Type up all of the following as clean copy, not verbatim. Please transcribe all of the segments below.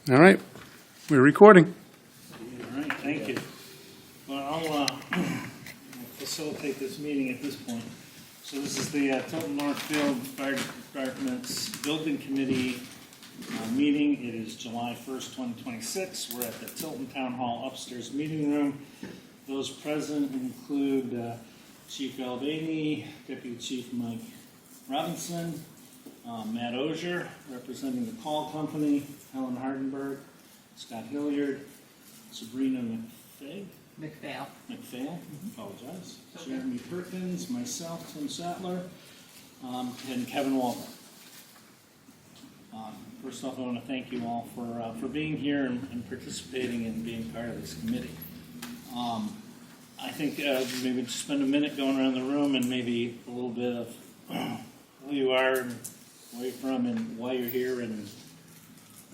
All right, we're recording. All right, thank you. Well, I'll facilitate this meeting at this point. So this is the Tilton Northfield Fire Department's Building Committee meeting. It is July 1st, 2026. We're at the Tilton Town Hall upstairs meeting room. Those present include Chief Albany, Deputy Chief Mike Robinson, Matt Osier, representing the call company, Helen Hardenberg, Scott Hilliard, Sabrina McPhail, apologize, Jeremy Perkins, myself, Tim Sattler, and Kevin Walker. First off, I want to thank you all for being here and participating and being part of this committee. I think maybe just spend a minute going around the room and maybe a little bit of who you are and where you're from and why you're here. And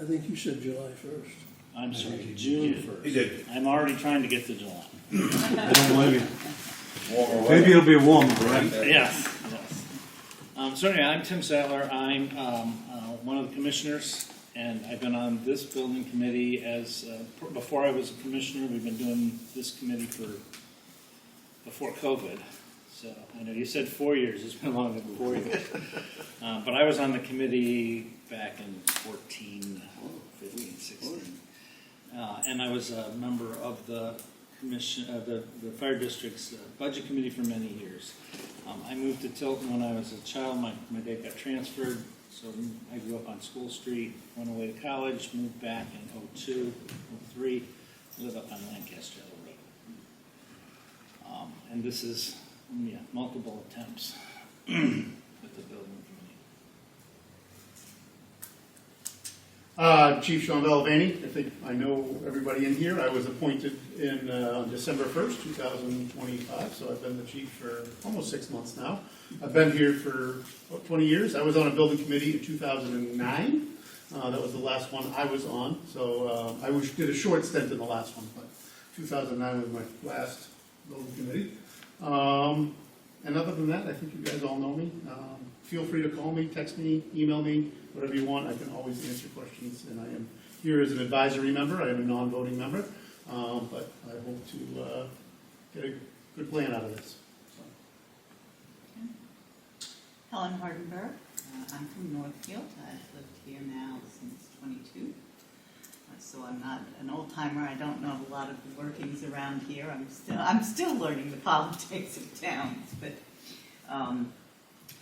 I think you said July 1st. I'm sorry, June 1st. He did. I'm already trying to get to July. I don't blame you. Warmer weather. Maybe it'll be warmer, right? Yes. So anyway, I'm Tim Sattler. I'm one of the commissioners, and I've been on this building committee as before I was a commissioner. We've been doing this committee before COVID. So I know you said 4 years. It's been longer than 4 years. But I was on the committee back in 14, 15, 16. And I was a member of the commission, the fire district's budget committee for many years. I moved to Tilton when I was a child. My dad got transferred, so I grew up on School Street, went away to college, moved back in 02, 03, lived up on Lancaster Road. And this is multiple attempts with the building committee. Chief Sean Bellavani, I think I know everybody in here. I was appointed on December 1st, 2025, so I've been the chief for almost 6 months now. I've been here for about 20 years. I was on a building committee in 2009. That was the last one I was on, so I did a short stint in the last one, but 2009 was my last building committee. And other than that, I think you guys all know me. Feel free to call me, text me, email me, whatever you want. I can always answer questions, and I am here as an advisory member. I am a non-voting member, but I hope to get a good plan out of this. So. Helen Hardenberg. I'm from Northfield. I've lived here now since 22. So I'm not an old timer. I don't know a lot of the workings around here. I'm still learning the politics of towns, but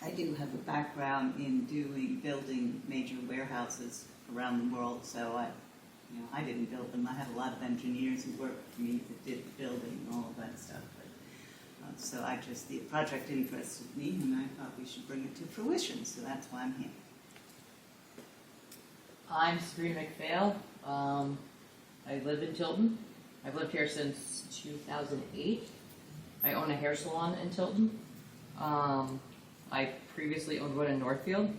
I do have a background in building major warehouses around the world. So I didn't build them. I had a lot of engineers who worked for me that did the building and all of that stuff. But so the project interested me, and I thought we should bring it to fruition. So that's why I'm here. I'm Sabrina McPhail. I live in Tilton. I've lived here since 2008. I own a hair salon in Tilton. I previously owned one in Northfield.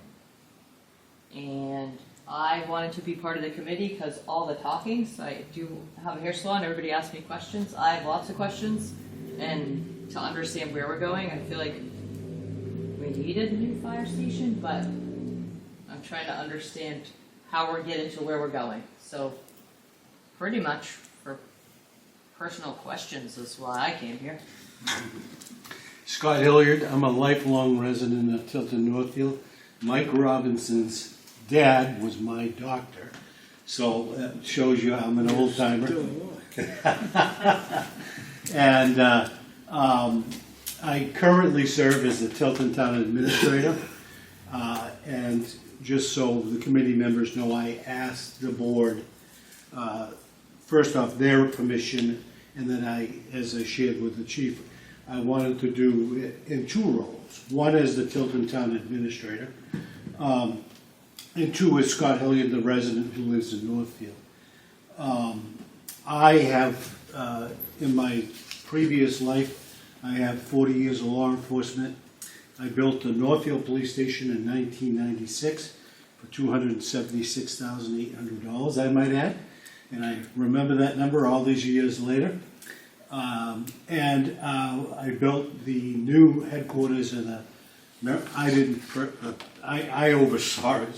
And I wanted to be part of the committee because all the talkings, I do have a hair salon, everybody asks me questions. I have lots of questions. And to understand where we're going, I feel like we needed a new fire station, but I'm trying to understand how we're getting to where we're going. So pretty much for personal questions is why I came here. Scott Hilliard, I'm a lifelong resident of Tilton Northfield. Mike Robinson's dad was my doctor, so that shows you I'm an old timer. And I currently serve as the Tilton Town Administrator, and just so the committee members know, I asked the board, first off, their permission, and then as I shared with the chief, I wanted to do it in two roles. One as the Tilton Town Administrator, and two as Scott Hilliard, the resident who lives in Northfield. I have, in my previous life, I have 40 years of law enforcement. I built the Northfield Police Station in 1996 for $276,800, I might add. And I remember that number all these years later. I built the new headquarters of the, I oversaw it,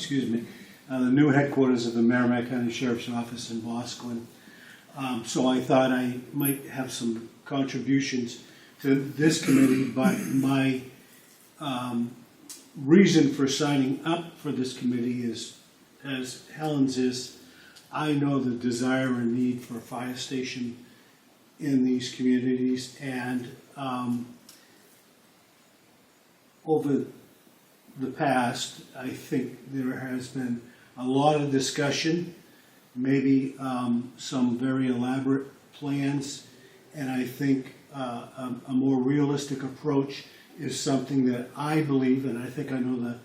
the new headquarters of the Merrimack County Sheriff's Office in Boscawen. So I thought I might have some contributions to this committee, but my reason for signing up for this committee is, as Helen's is, I know the desire and need for a fire station in these communities, and over the past, I think there has been a lot of discussion, maybe some very elaborate plans, and I think a more realistic approach is something that I believe, and I think I know that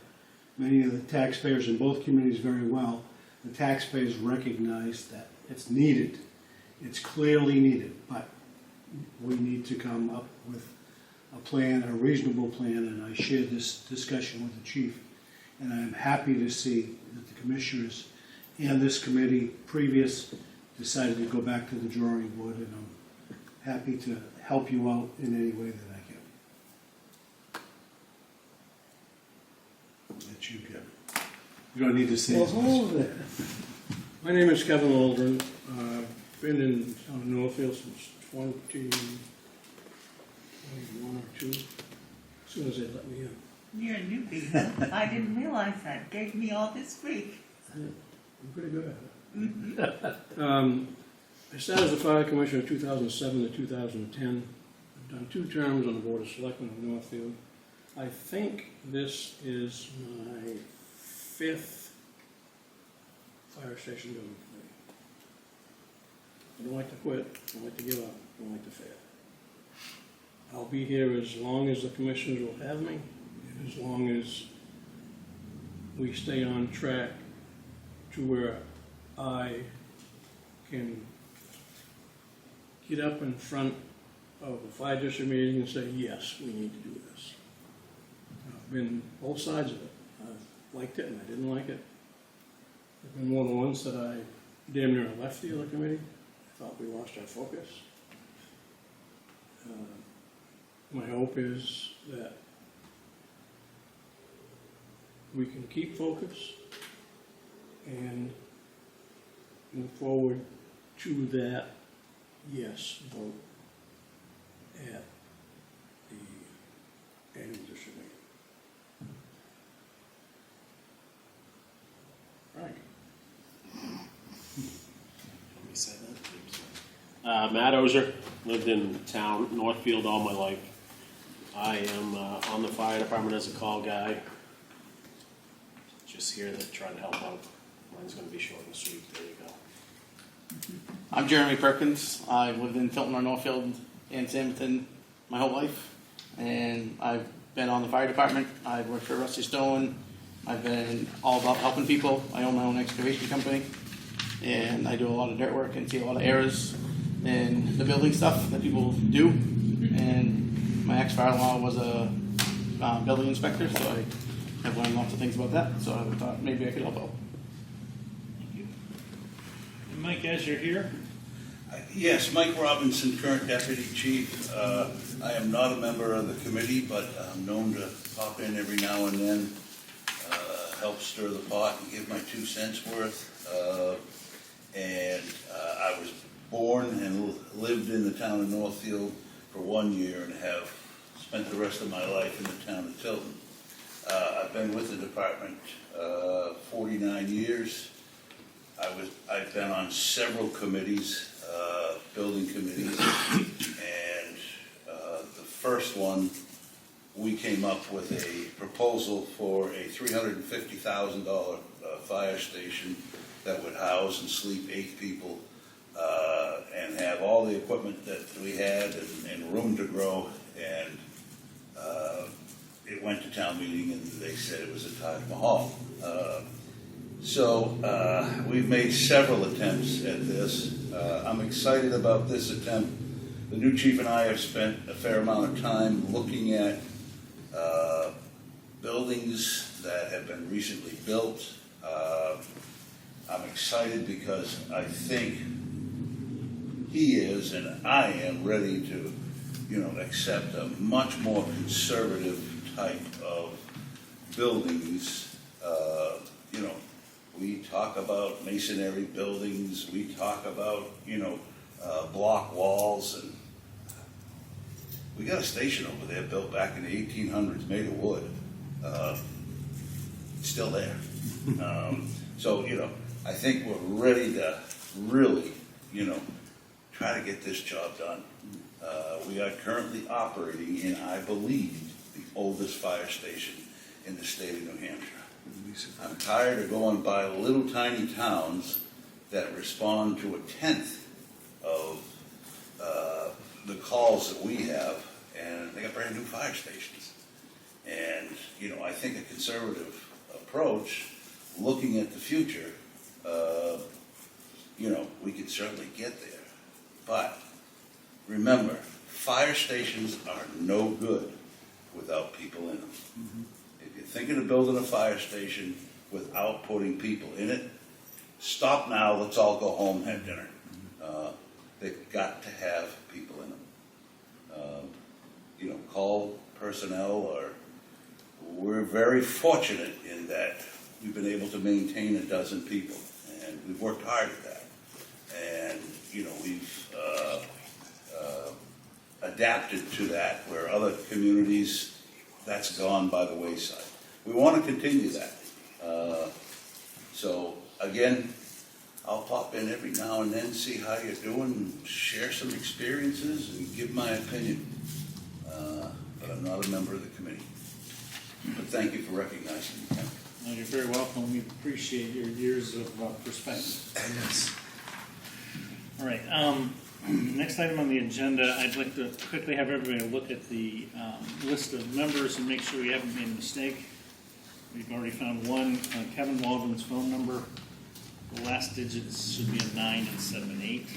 many of the taxpayers in both communities very well, the taxpayers recognize that it's needed. It's clearly needed, but we need to come up with a plan, a reasonable plan, and I shared this discussion with the chief. And I'm happy to see that the commissioners and this committee previous decided to go back to the drawing board, and I'm happy to help you out in any way that I can. That you can. You don't need to say Well, as much. hold it. My name is Kevin Waldron. Been in town of Northfield since 2021 or 2, as soon as they let me in. You're a newbie. I didn't realize that. Gave me all this grief. I'm pretty good at it. I started as a fire commissioner in 2007 to 2010. I've done 2 terms on the Board of Selectmen of Northfield. I think this is my 5th fire station building committee. I don't like to quit, I don't like to give up, I don't like to fail. I'll be here as long as the commissioners will have me, as long as we stay on track to where I can get up in front of a fire district meeting and say, yes, we need to do this. I've been both sides of it. I've liked it and I didn't like it. There've been more than once that I damn near left the other committee. I thought we lost our focus. My hope is that we can keep focus and move forward to that yes vote at the annual district meeting. Frank? Matt Ozer, lived in town, Northfield all my life. I am on the fire department as a call guy. Just here to try to help out. Mine's going to be short and sweet. There you go. I'm Jeremy Perkins. I've lived in Tilton or Northfield and Sampson my whole life, and I've been on the fire department. I've worked for Rusty Stone. I've been all about helping people. I own my own excavation company, and I do a lot of dirt work and see a lot of errors in the building stuff that people do. And my ex-father-in-law was a building inspector, so I have learned lots of things about that. So I thought maybe I could help out. Thank you. And Mike, as you're here, Yes, Mike Robinson, current deputy chief. I am not a member of the committee, but I'm known to pop in every now and then, help stir the pot and give my 2 cents worth. I was born and lived in the town of Northfield for 1 year and have spent the rest of my life in the town of Tilton. I've been with the department 49 years. I've been on several committees, building committees, and the first one, we came up with a proposal for a $350,000 fire station that would house and sleep 8 people and have all the equipment that we had and room to grow. And it went to town meeting and they said it was a Taj Mahal. So we've made several attempts at this. I'm excited about this attempt. The new chief and I have spent a fair amount of time looking at buildings that have been recently built. I'm excited because I think he is and I am ready to, accept a much more conservative type of buildings, we talk about masonry buildings, we talk about, block walls, and we got a station over there built back in the 1800s, made of wood. It's still there. So, I think we're ready to really, try to get this job done. We are currently operating in, I believe, the oldest fire station in the state of New Hampshire. I'm tired of going by little tiny towns that respond to a tenth of the calls that we have, and they got brand new fire stations. And, I think a conservative approach, looking at the future, we can certainly get there. But remember, fire stations are no good without people in them. If you're thinking of building a fire station without putting people in it, stop now, let's all go home, have dinner. They've got to have people in them. Call personnel, or we're very fortunate in that we've been able to maintain a dozen people, and we've worked hard at that. And, we've adapted to that, where other communities, that's gone by the wayside. We want to continue that. So, again, I'll pop in every now and then, see how you're doing, share some experiences, and give my opinion. But I'm not a member of the committee. But thank you for recognizing me. Well, you're very welcome. We appreciate your years of perspective. Yes. All right. Next item on the agenda, I'd like to quickly have everybody look at the list of members and make sure we haven't made a mistake. We've already found one, Kevin Waldron's phone number. The last digits should be a 9 instead of an 8.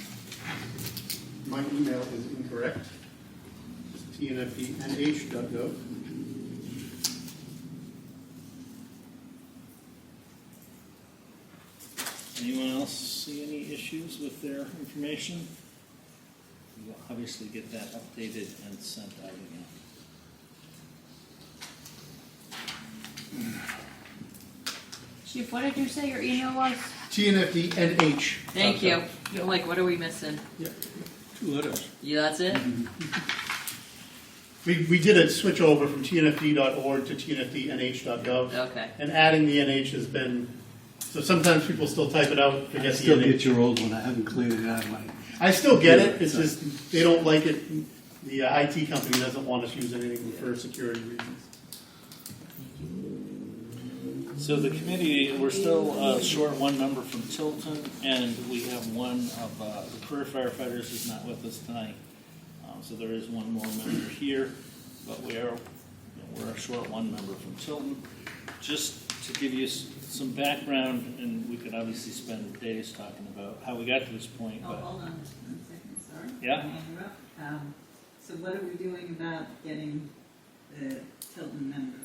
My email is incorrect. It's tnfdnh.gov. Anyone else see any issues with their information? We'll obviously get that updated and sent out again. Chief, what did you say your email was? tnfdnh. Thank you. You're like, what are we missing? Yeah, 2 letters. Yeah, that's it? We did a switch over from tnfd.org to tnfdnh.gov. Okay. And adding the NH has been, so sometimes people still type it out, I forget the still NH. get your old one, I haven't cleaned it out of my. I still get it, it's just, they don't like it, the IT company doesn't want us using anything for security reasons. So the committee, we're still short one member from Tilton, and we have one of the career firefighters who's not with us tonight. So there is one more member here, but we're short one member from Tilton. Just to give you some background, and we could obviously spend days talking about how we got to this point, Oh, but hold on 1 second, sorry. Yeah. Can I interrupt? So what are we doing about getting the Tilton member?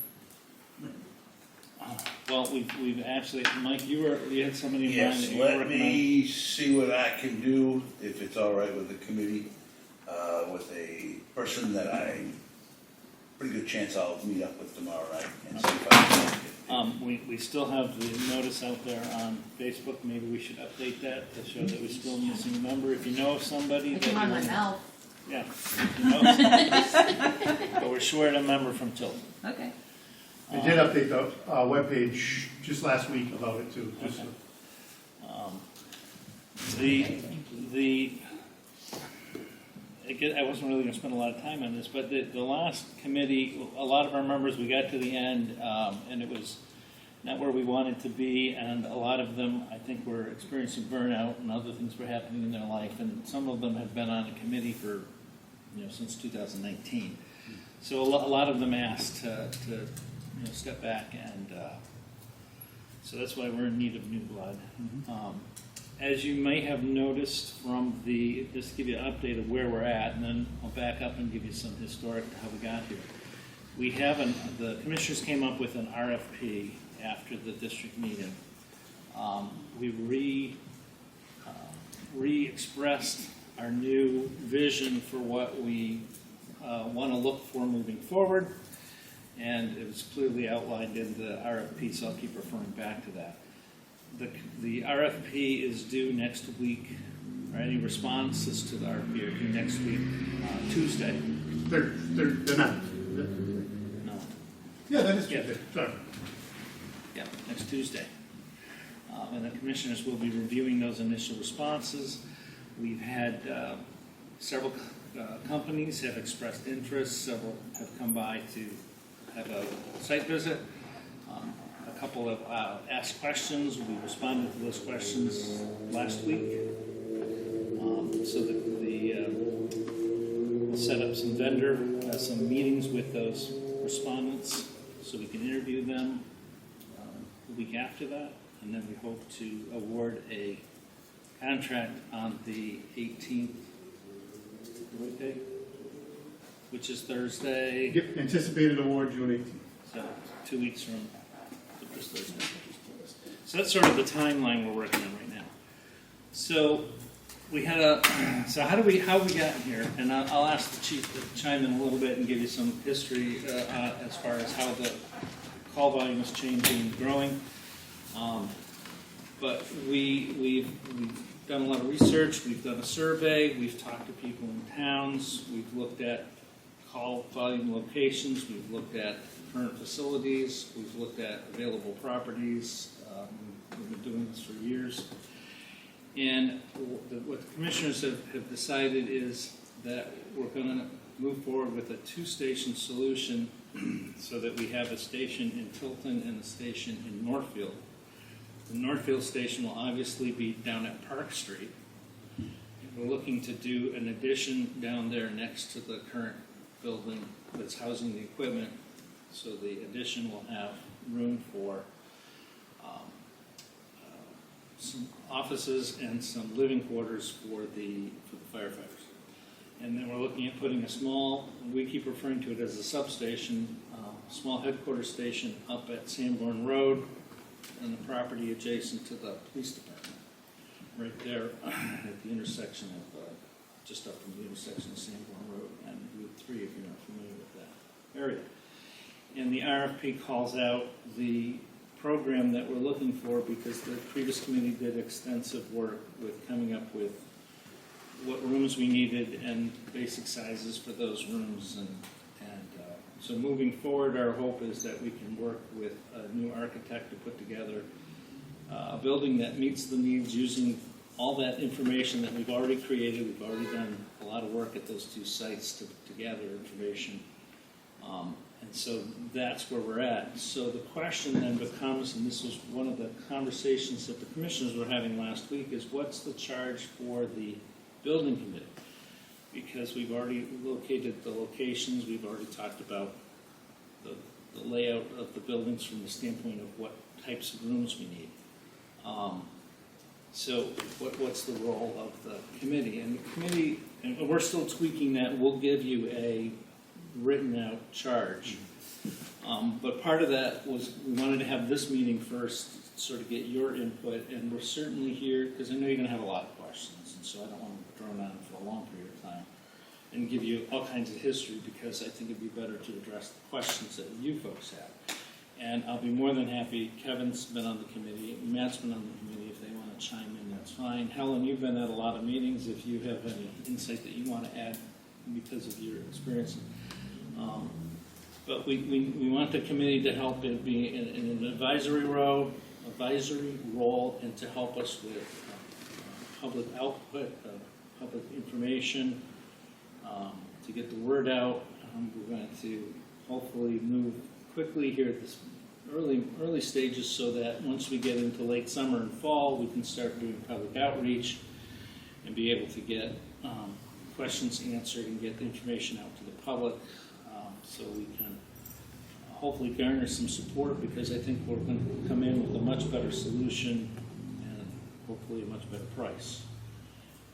well, we've actually, Mike, you had somebody in mind Yes, that you were let working on. me see what I can do, if it's all right with the committee, with a person that pretty good chance I'll meet up with tomorrow night and see if I can make it. We still have the notice out there on Facebook. Maybe we should update that to show that we're still missing a member. If you know of somebody I that came on you my wanna- mouth. Yeah. if you know but we're short a member from Tilton. Okay. I did update the webpage just last week about it too, just Okay. so. I wasn't really going to spend a lot of time on this, but the last committee, a lot of our members, we got to the end, and it was not where we wanted to be, and a lot of them, I think, were experiencing burnout, and other things were happening in their life, and some of them have been on a committee for, since 2019. So a lot of them asked to step back, and so that's why we're in need of new blood. As you may have noticed from just to give you an update of where we're at, and then I'll back up and give you some historic how we got here. We have the commissioners came up with an RFP after the district meeting. We re-expressed our new vision for what we want to look for moving forward, and it was clearly outlined in the RFP, so I'll keep referring back to that. the RFP is due next week, or any responses to the RFP are due next week, Tuesday. They're not. No, Yeah, that is Yeah. Tuesday, sorry. yeah, next Tuesday. And the commissioners will be reviewing those initial responses. We've had several companies have expressed interest, several have come by to have a site visit. A couple have asked questions. We responded to those questions last week. So we'll set up some meetings with those respondents so we can interview them the week after that. And then we hope to award a contract on the 18th, which is Thursday, Yep, anticipated award June 18th. so 2 weeks from this Thursday. So that's sort of the timeline we're working on right now. So we had how we got here, and I'll ask the chief to chime in a little bit and give you some history as far as how the call volume is changing and growing. But we've done a lot of research, we've done a survey, we've talked to people in towns, we've looked at call volume locations, we've looked at current facilities, we've looked at available properties. We've been doing this for years. And what the commissioners have decided is that we're going to move forward with a two-station solution so that we have a station in Tilton and a station in Northfield. The Northfield station will obviously be down at Park Street. We're looking to do an addition down there next to the current building that's housing the equipment. So the addition will have room for some offices and some living quarters for the firefighters. And then we're looking at putting a small, we keep referring to it as a substation, small headquarters station up at Sanborn Road on the property adjacent to the police department. Right there at the intersection of, just up from the intersection of Sanborn Road and Route 3, if you're not familiar with that area. And the RFP calls out the program that we're looking for because the previous committee did extensive work with coming up with what rooms we needed and basic sizes for those rooms. And so moving forward, our hope is that we can work with a new architect to put together a building that meets the needs using all that information that we've already created. We've already done a lot of work at those two sites to gather information. And so that's where we're at. So the question then becomes, and this was one of the conversations that the commissioners were having last week, is what's the charge for the building committee? Because we've already located the locations, we've already talked about the layout of the buildings from the standpoint of what types of rooms we need. So what's the role of the committee? And the committee, and we're still tweaking that, we'll give you a written out charge. But part of that was we wanted to have this meeting first, to sort of get your input, and we're certainly here, because I know you're going to have a lot of questions, and so I don't want to drone on for a long period of time and give you all kinds of history, because I think it'd be better to address the questions that you folks have. And I'll be more than happy. Kevin's been on the committee, Matt's been on the committee. If they want to chime in, that's fine. Helen, you've been at a lot of meetings. If you have any insight that you want to add because of your experience. But we want the committee to help it be in an advisory role, and to help us with public output, public information, to get the word out. We're going to hopefully move quickly here at this early stages, so that once we get into late summer and fall, we can start doing public outreach and be able to get questions answered and get the information out to the public, so we can hopefully garner some support, because I think we're going to come in with a much better solution and hopefully a much better price,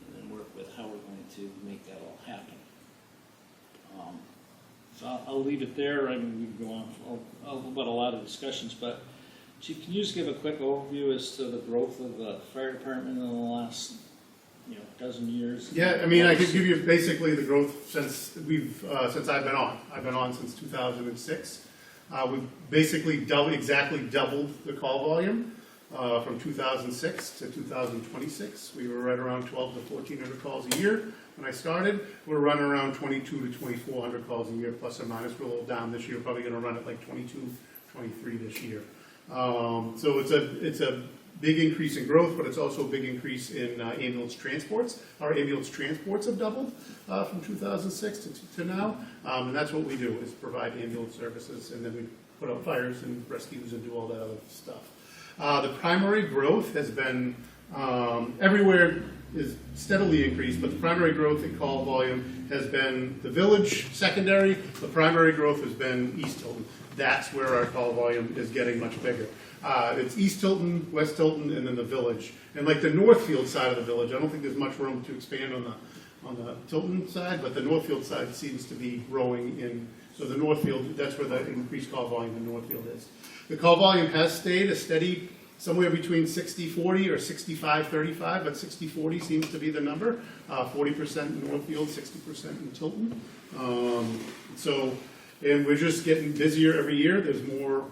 and then work with how we're going to make that all happen. So I'll leave it there. I mean, we can go on for about a lot of discussions, but Chief, can you just give a quick overview as to the growth of the fire department in the last, dozen years? Yeah, I mean, I could give you basically the growth since I've been on. I've been on since 2006. We've basically exactly doubled the call volume. From 2006 to 2026, we were right around 12 to 1,400 calls a year. When I started, we're running around 22 to 2,400 calls a year, plus or minus. We're a little down this year, probably gonna run at like 22, 23 this year. So it's a big increase in growth, but it's also a big increase in ambulance transports. Our ambulance transports have doubled from 2006 to now, and that's what we do, is provide ambulance services, and then we put out fires and rescues and do all that other stuff. The primary growth has been, everywhere is steadily increased, but the primary growth in call volume has been the Village secondary. The primary growth has been East Tilton. That's where our call volume is getting much bigger. It's East Tilton, West Tilton, and then the Village. And like the Northfield side of the Village, I don't think there's much room to expand on the Tilton side, but the Northfield side seems to be growing in. So the Northfield, that's where the increased call volume in Northfield is. The call volume has stayed a steady somewhere between 60-40 or 65-35, but 60-40 seems to be the number. 40% in Northfield, 60% in Tilton. And we're just getting busier every year. There's more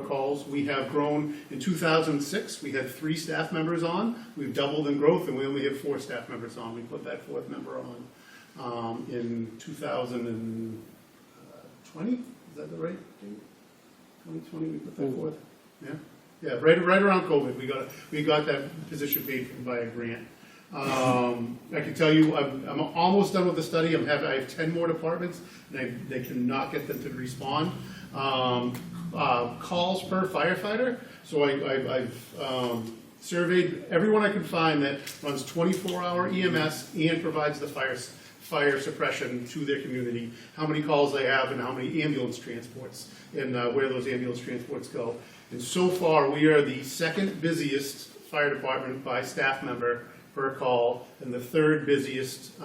calls. We have grown. In 2006, we had 3 staff members on. We've doubled in growth, and we only have 4 staff members on. We put that 4th member on in 2020. Is that the right date? 2020, we put that 4th. Yeah, right around COVID, we got that position paid for by a grant. I can tell you, I'm almost done with the study. I have 10 more departments, and they cannot get them to respond. Calls per firefighter. So I've surveyed everyone I could find that runs 24-hour EMS and provides the fire suppression to their community. How many calls they have, and how many ambulance transports, and where those ambulance transports go. And so far, we are the 2nd busiest fire department by staff member per call, and the 3rd busiest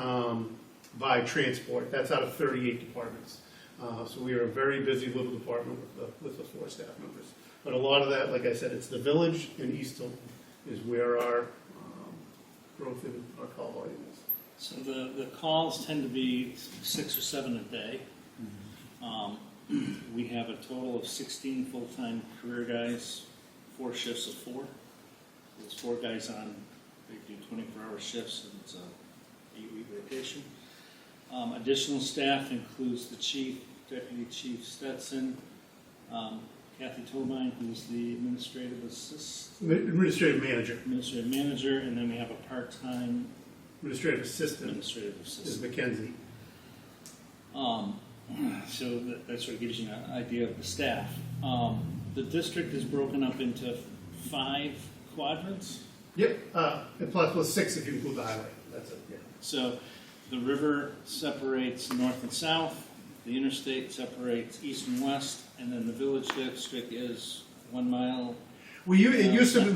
by transport. That's out of 38 departments. So we are a very busy little department with the 4 staff members. But a lot of that, like I said, it's the Village and East Tilton is where our growth in our call volume is. So the calls tend to be 6 or 7 a day. We have a total of 16 full-time career guys, 4 shifts of 4. There's 4 guys on, they do 24-hour shifts, and it's a 8-week rotation. Additional staff includes the chief, deputy chief Stetson, Kathy Tobine, who's the administrative Administrative manager. Administrative manager, and then we have a part-time Administrative assistant is Mackenzie. So that sort of gives you an idea of the staff. The district is broken up into 5 quadrants. Yep, and plus 6 if you include the highway. That's it, yeah. So the river separates north and south, the interstate separates east and west, and then the Village district is 1 mile. It used to be,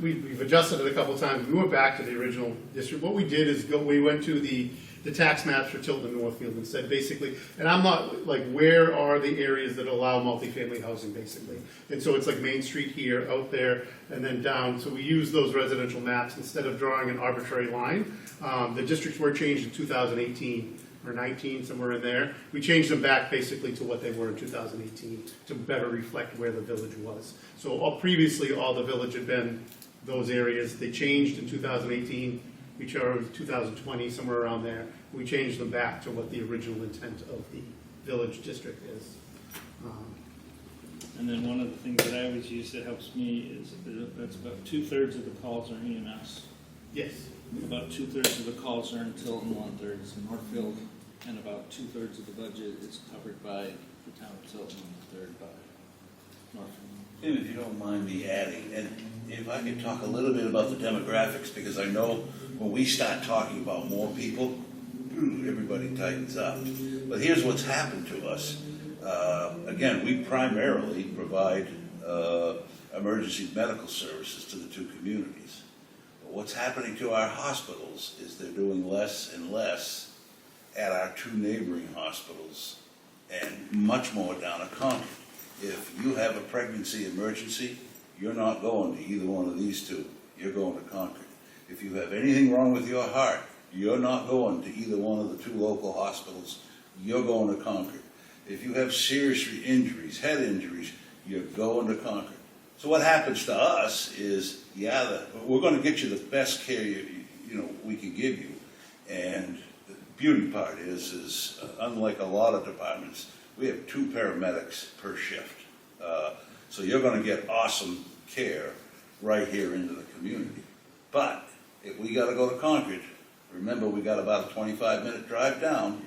we've adjusted it a couple times. We went back to the original district. What we did is we went to the tax maps for Tilton and Northfield and said basically, and I'm not like, where are the areas that allow multifamily housing basically? And so it's like Main Street here, out there, and then down. So we use those residential maps instead of drawing an arbitrary line. The districts were changed in 2018 or 19, somewhere in there. We changed them back basically to what they were in 2018 to better reflect where the Village was. So previously all the Village had been those areas. They changed in 2018. We chose 2020, somewhere around there. We changed them back to what the original intent of the Village district is. And then one of the things that I always use that helps me is that's about 2/3 of the calls are EMS. Yes. About 2/3 of the calls are in Tilton, 1/3 is in Northfield, and about 2/3 of the budget is covered by the town of Tilton, and 1/3 by Northfield. Tim, if you don't mind me adding, and if I could talk a little bit about the demographics, because I know when we start talking about more people, everybody tightens up. But here's what's happened to us. Again, we primarily provide emergency medical services to the 2 communities. But what's happening to our hospitals is they're doing less and less at our 2 neighboring hospitals and much more down at Concord. If you have a pregnancy emergency, you're not going to either one of these 2. You're going to Concord. If you have anything wrong with your heart, you're not going to either one of the 2 local hospitals. You're going to Concord. If you have serious injuries, head injuries, you're going to Concord. So what happens to us is, we're gonna get you the best care we can give you. And the beauty part is unlike a lot of departments, we have 2 paramedics per shift. So you're gonna get awesome care right here into the community. But if we gotta go to Concord, remember, we got about a 25-minute drive down,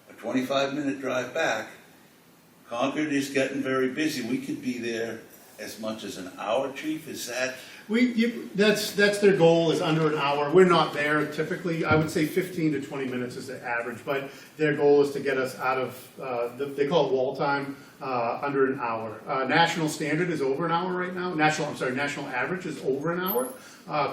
a 25-minute drive back. Concord is getting very busy. We could be there as much as an hour, Chief, is that? That's their goal, is under an hour. We're not there typically. I would say 15 to 20 minutes is the average, but their goal is to get us out of, they call it wall time, under an hour. National standard is over an hour right now. National average is over an hour.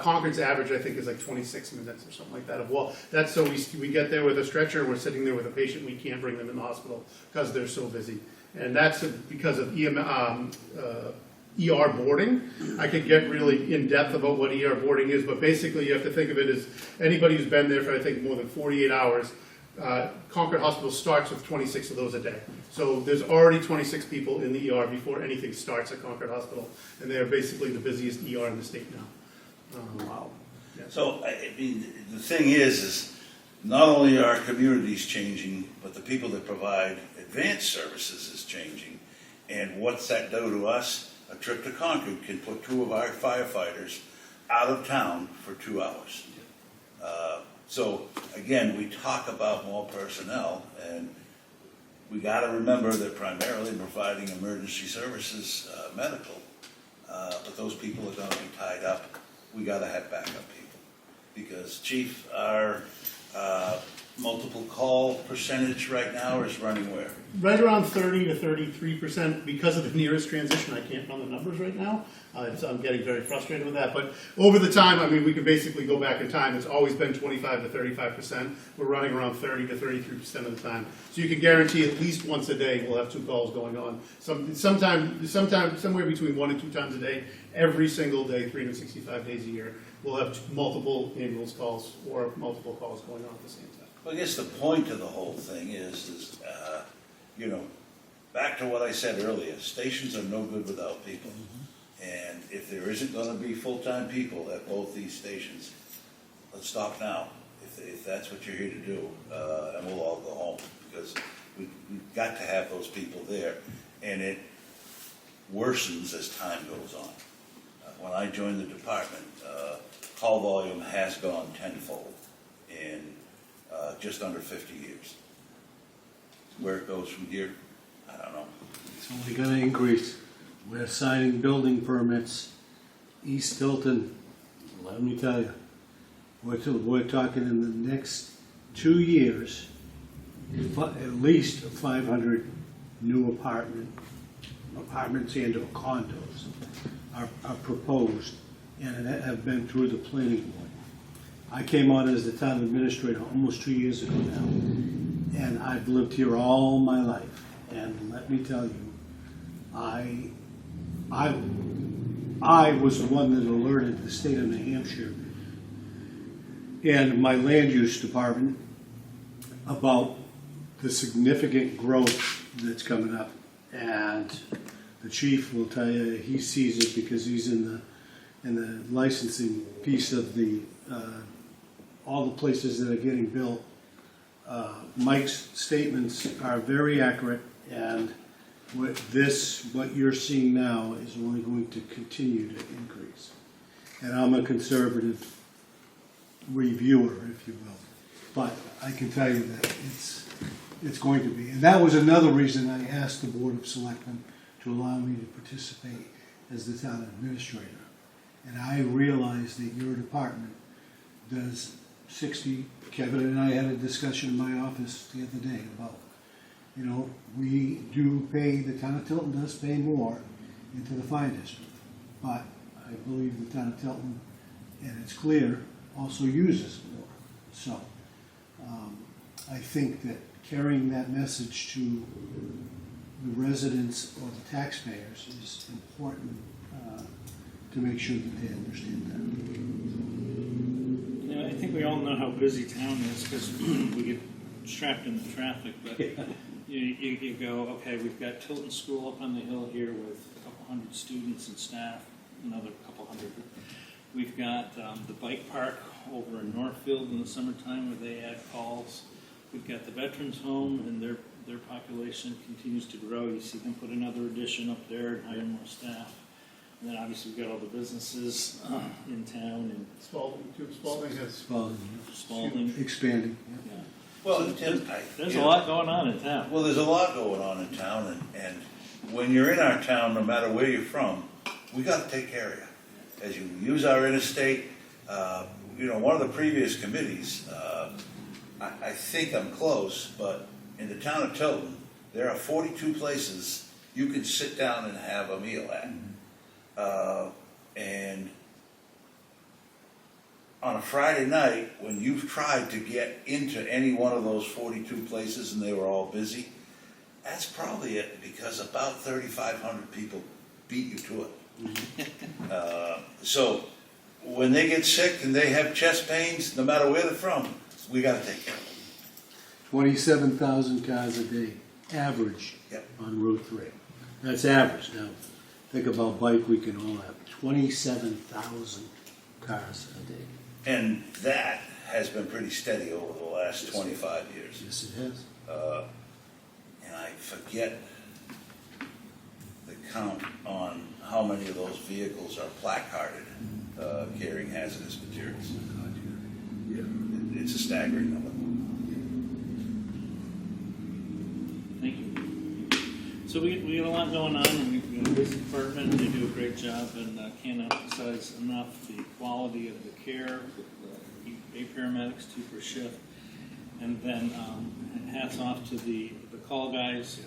Concord's average, I think, is like 26 minutes or something like that. Well, that's so we get there with a stretcher, we're sitting there with a patient, we can't bring them in the hospital because they're so busy. And that's because of ER boarding. I could get really in depth about what ER boarding is, but basically you have to think of it as anybody who's been there for, I think, more than 48 hours, Concord Hospital starts with 26 of those a day. So there's already 26 people in the ER before anything starts at Concord Hospital, and they're basically the busiest ER in the state now. Wow. Yeah. So, I mean, the thing is not only are our communities changing, but the people that provide advanced services is changing. And what's that do to us? A trip to Concord can put 2 of our firefighters out of town for 2 hours. So again, we talk about more personnel, and we got to remember that primarily providing emergency services, medical, but those people are going to be tied up. We got to have backup people, because Chief, our multiple call percentage right now is running where? Right around 30 to 33%. Because of the nearest transition, I can't run the numbers right now. I'm getting very frustrated with that. But over the time, I mean, we could basically go back in time. It's always been 25 to 35%. We're running around 30 to 33% of the time. So you can guarantee at least once a day we'll have 2 calls going on. Somewhere between 1 and 2 times a day, every single day, 365 days a year, we'll have multiple ambulance calls or multiple calls going on at the same time. Well, I guess the point of the whole thing is back to what I said earlier, stations are no good without people. And if there isn't gonna be full-time people at both these stations, let's stop now, if that's what you're here to do, and we'll all go home, because we've got to have those people there, and it worsens as time goes on. When I joined the department, call volume has gone tenfold in just under 50 years. Where it goes from here, I don't know. It's only gonna increase. We're signing building permits, East Tilton, let me tell you, we're talking in the next 2 years, at least 500 new apartments and or condos are proposed and have been through the planning board. I came on as the town administrator almost 2 years ago now, and I've lived here all my life. And let me tell you, I was the one that alerted the state of New Hampshire and my land use department about the significant growth that's coming up. And the chief will tell you he sees it because he's in the licensing piece of the all the places that are getting built. Mike's statements are very accurate, and what you're seeing now is only going to continue to increase. And I'm a conservative reviewer, if you will, but I can tell you that it's going to be. And that was another reason I asked the Board of Selectmen to allow me to participate as the town administrator. And I realize that your department does 60, Kevin and I had a discussion in my office the other day about, we do pay, the town of Tilton does pay more into the fire district, but I believe the town of Tilton, and it's clear, also uses more. So I think that carrying that message to the residents or the taxpayers is important to make sure that they understand that. I think we all know how busy town is because we get strapped in the traffic, but you go, okay, we've got Tilton School up on the hill here with a couple hundred students and staff, another couple hundred. We've got the bike park over in Northfield in the summertime where they add calls. We've got the Veterans Home, and their population continues to grow. You see them put another addition up there and hire more staff. And then obviously we've got all the businesses in town and Spalding has, Spalding. Expanding. Yeah. Well, Tim, There's a lot going on in town. Well, there's a lot going on in town, and when you're in our town, no matter where you're from, we got to take care of you. As you use our interstate, one of the previous committees, I think I'm close, but in the town of Tilton, there are 42 places you can sit down and have a meal at. And on a Friday night, when you've tried to get into any one of those 42 places and they were all busy, that's probably it, because about 3,500 people beat you to it. So when they get sick and they have chest pains, no matter where they're from, we got to take care of them. 27,000 cars a day, average, Yep. on Route 3. That's average. Now, think about bike week and all that. 27,000 cars a day. And that has been pretty steady over the last 25 years. Yes, it has. And I forget the count on how many of those vehicles are placarded carrying hazardous materials. It's a staggering number. Thank you. So we got a lot going on, and we've got a busy department, and they do a great job, and can't emphasize enough the quality of the care with 8 paramedics, 2 per shift, and then hats off to the call guys.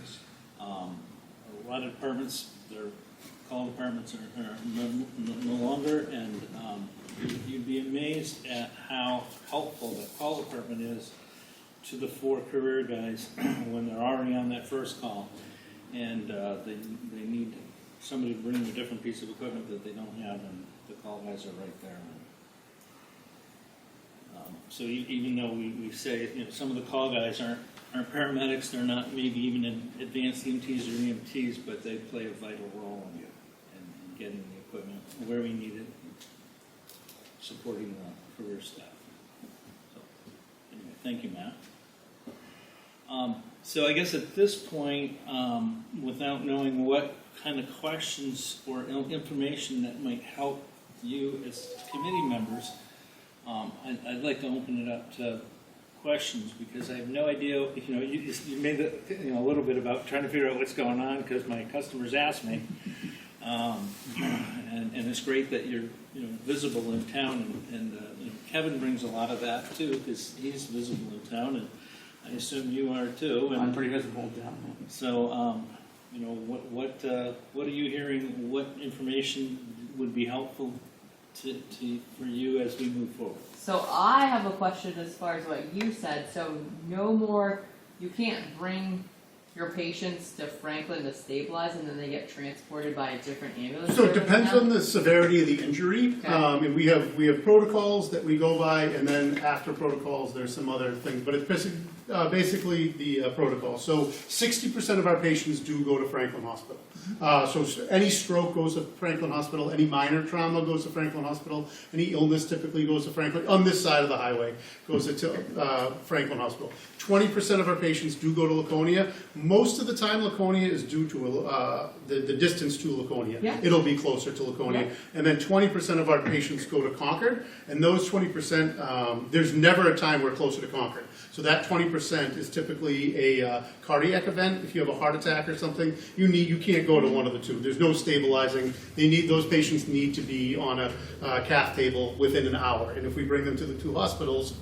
A lot of departments, their call departments are no longer, and you'd be amazed at how helpful the call department is to the 4 career guys when they're already on that first call, and they need somebody to bring them a different piece of equipment that they don't have, and the call guys are right there. So even though we say some of the call guys aren't paramedics, they're not maybe even advanced EMTs or EMTs, but they play a vital role in getting the equipment where we need it, supporting the career staff. So anyway, thank you, Matt. So I guess at this point, without knowing what kind of questions or information that might help you as committee members, I'd like to open it up to questions, because I have no idea. You made a little bit about trying to figure out what's going on because my customers ask me, and it's great that you're visible in town, and Kevin brings a lot of that too, because he's visible in town, and I assume you are too. And I'm pretty visible down. so, what are you hearing? What information would be helpful for you as we move forward? So I have a question as far as what you said. So no more, you can't bring your patients to Franklin to stabilize and then they get transported by a different ambulance? so it depends on the severity of the injury. Okay. And we have protocols that we go by, and then after protocols, there's some other things, but it's basically the protocol. So 60% of our patients do go to Franklin Hospital. So any stroke goes to Franklin Hospital, any minor trauma goes to Franklin Hospital, any illness typically goes to Franklin, on this side of the highway, goes to Franklin Hospital. 20% of our patients do go to Laconia. Most of the time Laconia is due to the distance to Laconia. Yeah. It'll be closer to Laconia. Yeah. And then 20% of our patients go to Concord, and those 20%, there's never a time we're closer to Concord. So that 20% is typically a cardiac event. If you have a heart attack or something, you can't go to one of the two. There's no stabilizing. Those patients need to be on a cath table within an hour. And if we bring them to the 2 hospitals,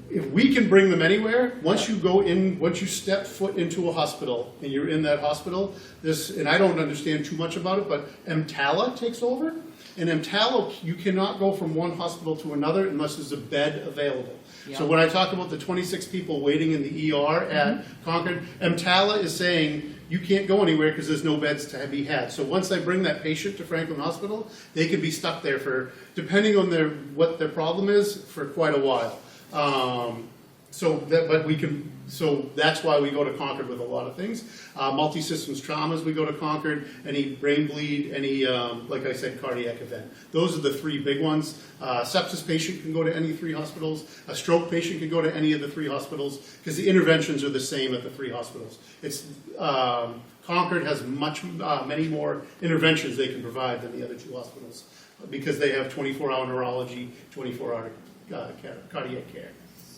if we can bring them anywhere, once you step foot into a hospital and you're in that hospital, and I don't understand too much about it, but EMTALA takes over. And EMTALA, you cannot go from one hospital to another unless there's a bed available. Yeah. So when I talk about the 26 people waiting in the ER at Concord, EMTALA is saying you can't go anywhere because there's no beds to be had. So once I bring that patient to Franklin Hospital, they could be stuck there for, depending on what their problem is, for quite a while. So that's why we go to Concord with a lot of things. Multi-systems traumas, we go to Concord, any brain bleed, any, like I said, cardiac event. Those are the three big ones. Sepsis patient can go to any three hospitals. A stroke patient can go to any of the three hospitals, because the interventions are the same at the three hospitals. It's, Concord has many more interventions they can provide than the other two hospitals, because they have 24-hour neurology, 24-hour cardiac care.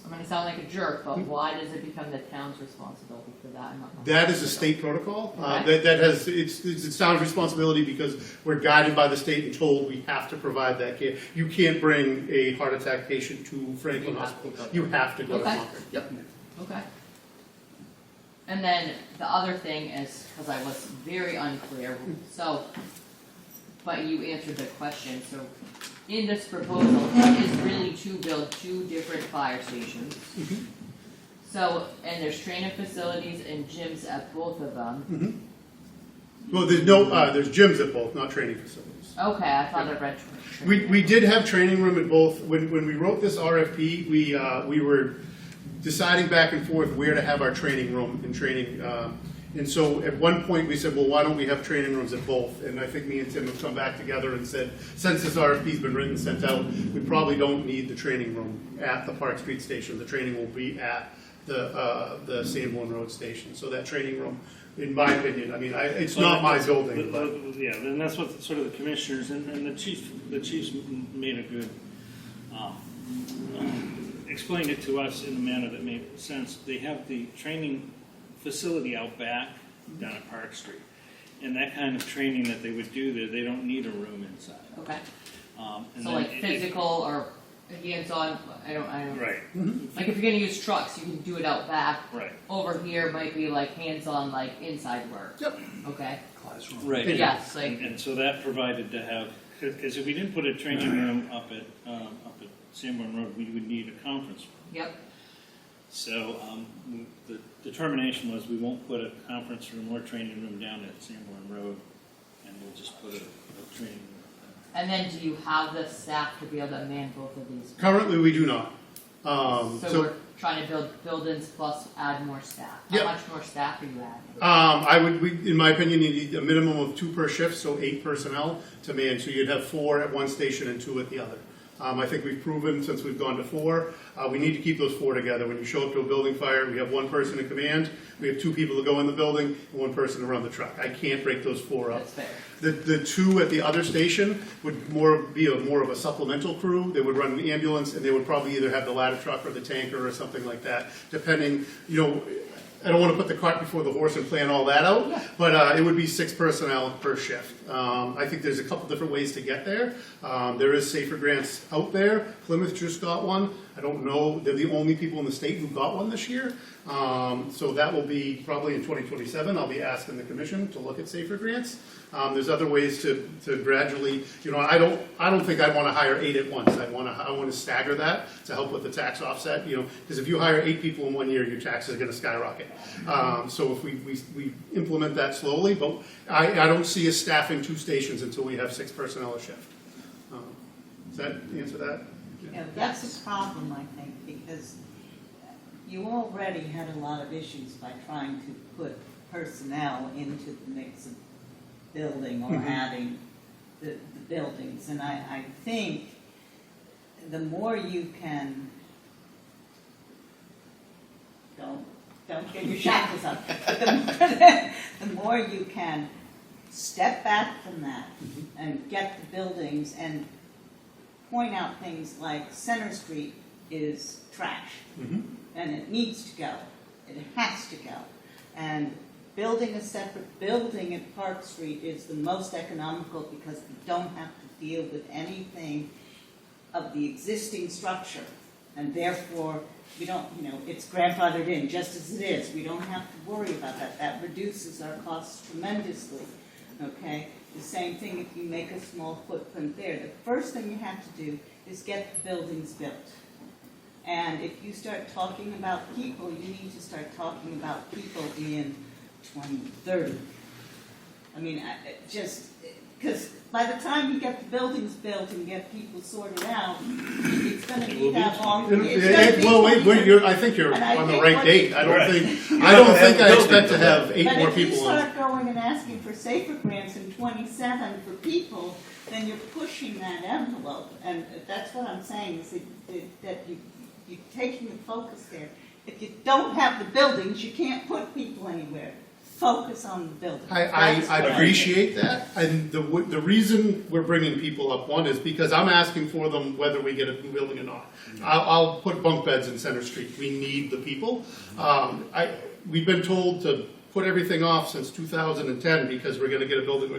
I'm gonna sound like a jerk, but why does it become the town's responsibility for that and not the That is a hospital? state protocol. Okay. That has, it's town's responsibility because we're guided by the state and told we have to provide that care. You can't bring a heart attack patient to Franklin You have to Hospital. go to- You have to go to Okay. Concord. Yep. Okay. And then the other thing is, because I was very unclear, so, but you answered the question, so in this proposal, it is really to build two different fire stations. Mhm. So, and there's training facilities and gyms at both of them. Well, there's gyms at both, not training facilities. Okay, I thought I read. We did have training room at both. When we wrote this RFP, we were deciding back and forth where to have our training room and training. And so at one point we said, well, why don't we have training rooms at both? And I think me and Tim have come back together and said, since this RFP's been written, sent out, we probably don't need the training room at the Park Street station. The training will be at the Sanborn Road station. So that training room, in my opinion, I mean, it's not my building, but. Yeah, and that's what sort of the commissioners and the chiefs made a good, explained it to us in a manner that made sense. They have the training facility out back down at Park Street. And that kind of training that they would do there, they don't need a room inside. Okay, And so then like physical or hands-on, I don't. Right, Like if you're gonna use trucks, you can do it out back. right. Over here might be like hands-on, like inside work. Yep. Okay. Right. Yes, like, And so that provided to have, because if we didn't put a training room up at Sanborn Road, we would need a conference room. yep, So the determination was we won't put a conference room or training room down at Sanborn Road, and we'll just put a training room. and then do you have the staff to be able to man both of these? Currently, we do not. So we're trying to build buildings plus add more staff. How Yep. much more staff are you adding? In my opinion, you need a minimum of 2 per shift, so 8 personnel to man. So you'd have 4 at one station and 2 at the other. I think we've proven since we've gone to 4, we need to keep those 4 together. When you show up to a building fire, we have 1 person in command, we have 2 people to go in the building, and 1 person to run the truck. I can't break those 4 up. That's fair. The 2 at the other station would be more of a supplemental crew. They would run the ambulance, and they would probably either have the ladder truck or the tanker or something like that, depending, I don't want to put the cart before the horse and plan all that out, but it would be 6 personnel per shift. I think there's a couple different ways to get there. There is safer grants out there. Plymouth just got one. I don't know, they're the only people in the state who got one this year. So that will be probably in 2027. I'll be asking the commission to look at safer grants. There's other ways to gradually, I don't think I'd want to hire 8 at once. I want to stagger that to help with the tax offset, because if you hire 8 people in 1 year, your taxes are going to skyrocket. So if we implement that slowly, but I don't see us staffing 2 stations until we have 6 personnel a shift. Does that answer that? Yeah, that's a problem, I think, because you already had a lot of issues by trying to put personnel into the mix of building or adding the buildings. And I think the more you can, don't get your shackles up, but the more you can step back from that and get the buildings and point out things like Center Street is trash, and it needs to go. It has to go. And building a separate building at Park Street is the most economical because we don't have to deal with anything of the existing structure. And therefore, we don't, it's grandfathered in just as it is. We don't have to worry about that. That reduces our costs tremendously, okay? The same thing if you make a small footprint there. The first thing you have to do is get the buildings built. And if you start talking about people, you need to start talking about people in 2030. I mean, Because by the time you get the buildings built and get people sorted out, it's gonna be that long. Well, wait, I think you're And I on the think right what- date. I don't Right. think I expect to have 8 But more if you people on. start going and asking for safer grants in 27 for people, then you're pushing that envelope. And that's what I'm saying, is that you're taking the focus there. If you don't have the buildings, you can't put people anywhere. Focus on the buildings. That's I what I'm appreciate that, and the reason we're bringing people up, one, is because I'm asking for them whether we get a new building or not. I'll put bunk beds in Center Street, we need the people. We've been told to put everything off since 2010 because we're gonna get a building,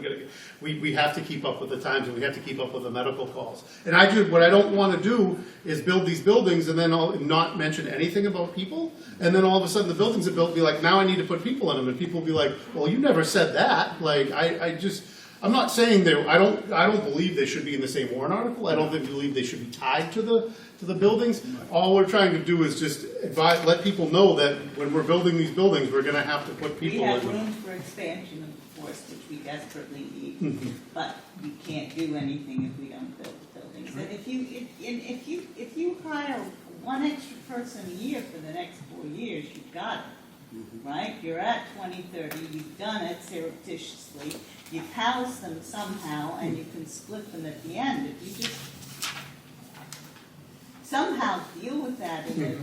we have to keep up with the times and we have to keep up with the medical calls. And what I don't wanna do is build these buildings and then not mention anything about people. And then all of a sudden the buildings are built, be like, now I need to put people in them, and people will be like, well, you never said that. Like, I'm not saying I don't believe they should be in the same warrant article. I don't believe they should be tied to the buildings. All we're trying to do is just let people know that when we're building these buildings, we're gonna have to put We people have in them. room for expansion of the force, which we desperately need, but we can't do anything if we don't build the buildings. And if you hire one extra person a year for the next 4 years, you've got it, right? You're at 2030, you've done it surreptitiously, you've housed them somehow, and you can split them at the end. If you just somehow deal with that in it.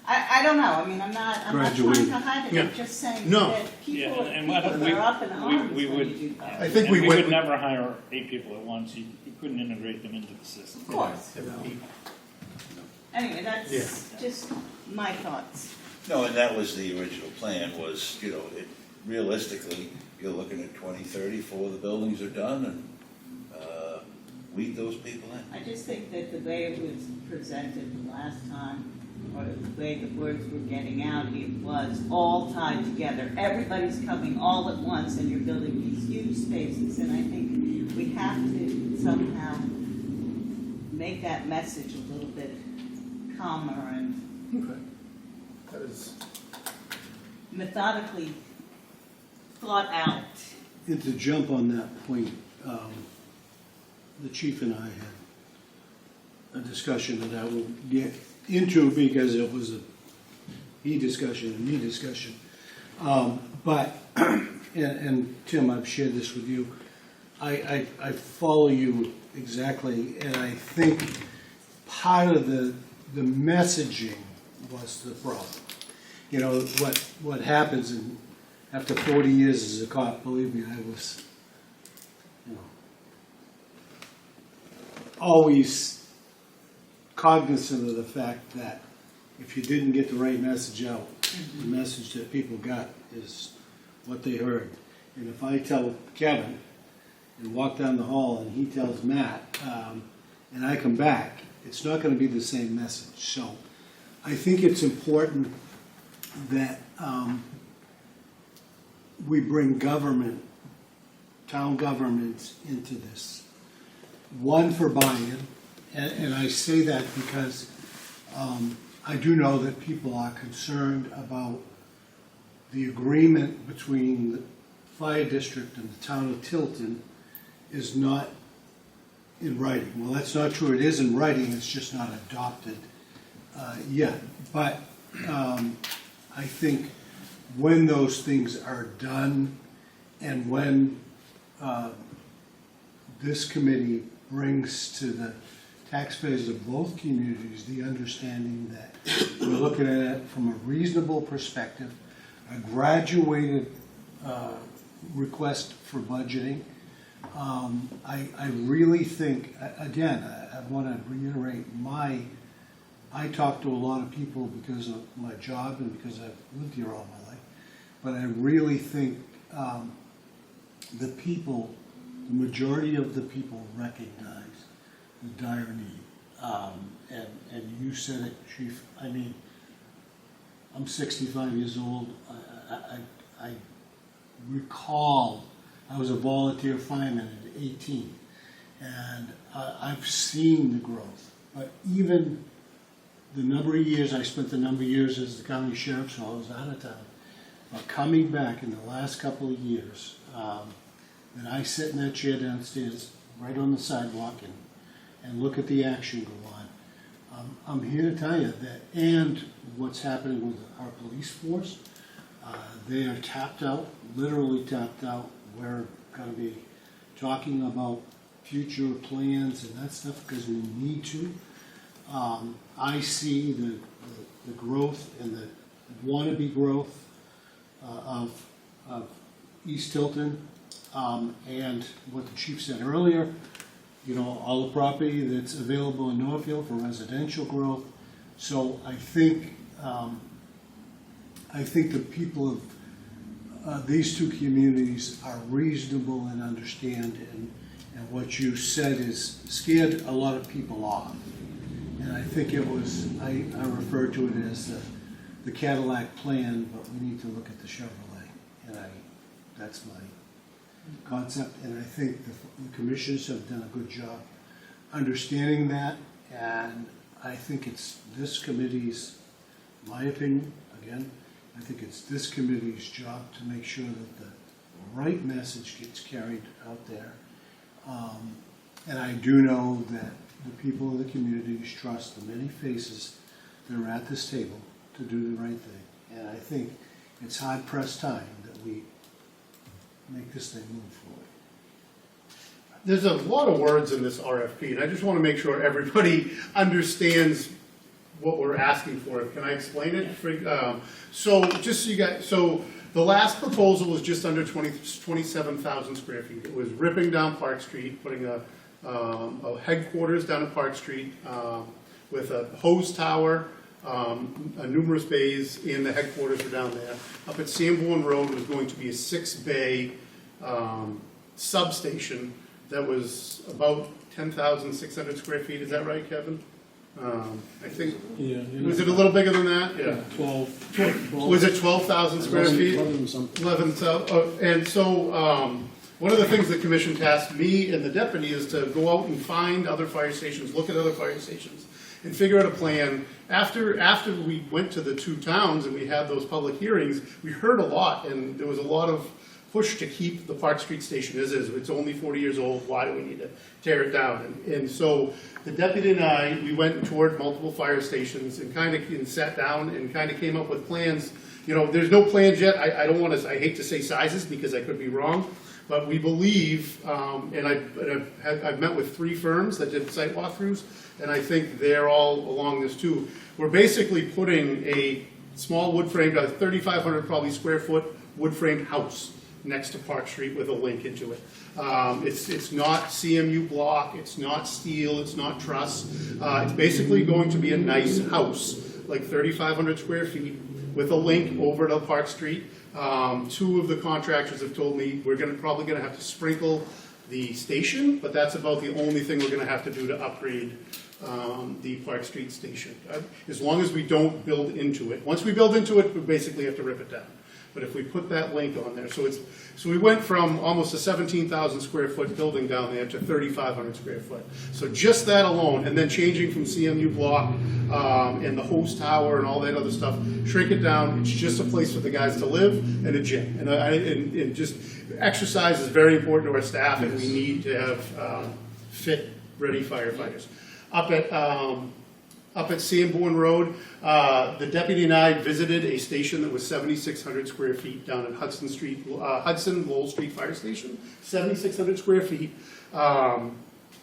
I don't know, I mean, I'm not trying Graduating. to hide it, I'm just saying No. that Yeah, people and what are up in arms we when would- you do that. I think And we we would- would never hire 8 people at once, you couldn't integrate them into the system. Of course. Yeah. Anyway, that's just my thoughts. No, and that was the original plan, was, realistically, you're looking at 2030 before the buildings are done, and weed those people in. I just think that the way it was presented the last time, or the way the words were getting out, it was all tied together. Everybody's coming all at once, and you're building these huge spaces, and I think we have to somehow make that message a little bit calmer and Okay. That is, methodically thought out. And to jump on that point, the chief and I had a discussion that I will get into because it was a he discussion and me discussion. But, and Tim, I've shared this with you, I follow you exactly, and I think part of the messaging was the problem. You know, what happens, and after 40 years as a cop, believe me, I was, always cognizant of the fact that if you didn't get the right message out, the message that people got is what they heard. And if I tell Kevin and walk down the hall and he tells Matt, and I come back, it's not going to be the same message. So I think it's important that we bring government, town governments into this. One, for buy-in, and I say that because I do know that people are concerned about the agreement between the fire district and the town of Tilton is not in writing. Well, that's not true. It is in writing. It's just not adopted yet. But I think when those things are done and when this committee brings to the taxpayers of both communities the understanding that we're looking at it from a reasonable perspective, a graduated request for budgeting. I really think, again, I want to reiterate I talk to a lot of people because of my job and because I've lived here all my life, but I really think the people, the majority of the people recognize the dire need. And you said it, Chief. I mean, I'm 65 years old. I recall I was a volunteer fireman at 18, and I've seen the growth. But even the number of years I spent, the number of years as the county sheriff, so I was out of town. But coming back in the last couple of years, that I sit in that chair downstairs, right on the sidewalk, and look at the action go on. I'm here to tell you that, and what's happening with our police force, they are tapped out, literally tapped out. We're gonna be talking about future plans and that stuff because we need to. I see the growth and the wannabe growth of East Tilton, and what the chief said earlier, you know, all the property that's available in Northfield for residential growth. So I think the people of these two communities are reasonable and understand, and what you said is scared a lot of people off. And I think it was, I refer to it as the Cadillac plan, but we need to look at the Chevrolet. And that's my concept, and I think the commissioners have done a good job understanding that, and I think it's this committee's, my opinion, again, I think it's this committee's job to make sure that the right message gets carried out there. And I do know that the people of the communities trust the many faces that are at this table to do the right thing. And I think it's hard pressed time that we make this thing move forward. There's a lot of words in this RFP, and I just want to make sure everybody understands what we're asking for. Can I explain it? So just so you guys, so the last proposal was just under 27,000 square feet. It was ripping down Park Street, putting a headquarters down at Park Street with a hose tower, numerous bays, and the headquarters were down there. Up at Sanborn Road was going to be a 6-bay substation that was about 10,600 square feet. Is that right, Kevin? I think, Yeah. was it a little bigger than that? Yeah. 12. Was it 12,000 square feet? 11 something. 11, and so, one of the things the commission tasked me and the deputy is to go out and find other fire stations, look at other fire stations, and figure out a plan. After we went to the two towns and we had those public hearings, we heard a lot, and there was a lot of push to keep the Park Street station as is. It's only 40 years old, why do we need to tear it down? And so the deputy and I, we went and toured multiple fire stations and sat down and kind of came up with plans. You know, there's no plans yet. I don't want to, I hate to say sizes because I could be wrong, but we believe, and I've met with 3 firms that did site walkthroughs, and I think they're all along this too. We're basically putting a small wood framed, 3,500 probably square foot wood framed house next to Park Street with a link into it. It's not CMU block, it's not steel, it's not truss. It's basically going to be a nice house, like 3,500 square feet with a link over to Park Street. 2 of the contractors have told me we're probably gonna have to sprinkle the station, but that's about the only thing we're gonna have to do to upgrade the Park Street station. As long as we don't build into it. Once we build into it, we basically have to rip it down. But if we put that link on there, so we went from almost a 17,000 square foot building down there to 3,500 square foot. So just that alone, and then changing from CMU block and the hose tower and all that other stuff, shrink it down. It's just a place for the guys to live and a gym. And just exercise is very important to our staff, and we need to have fit, ready firefighters. Up at Sanborn Road, the deputy and I visited a station that was 7,600 square feet down at Hudson Lowell Street Fire Station, 7,600 square feet.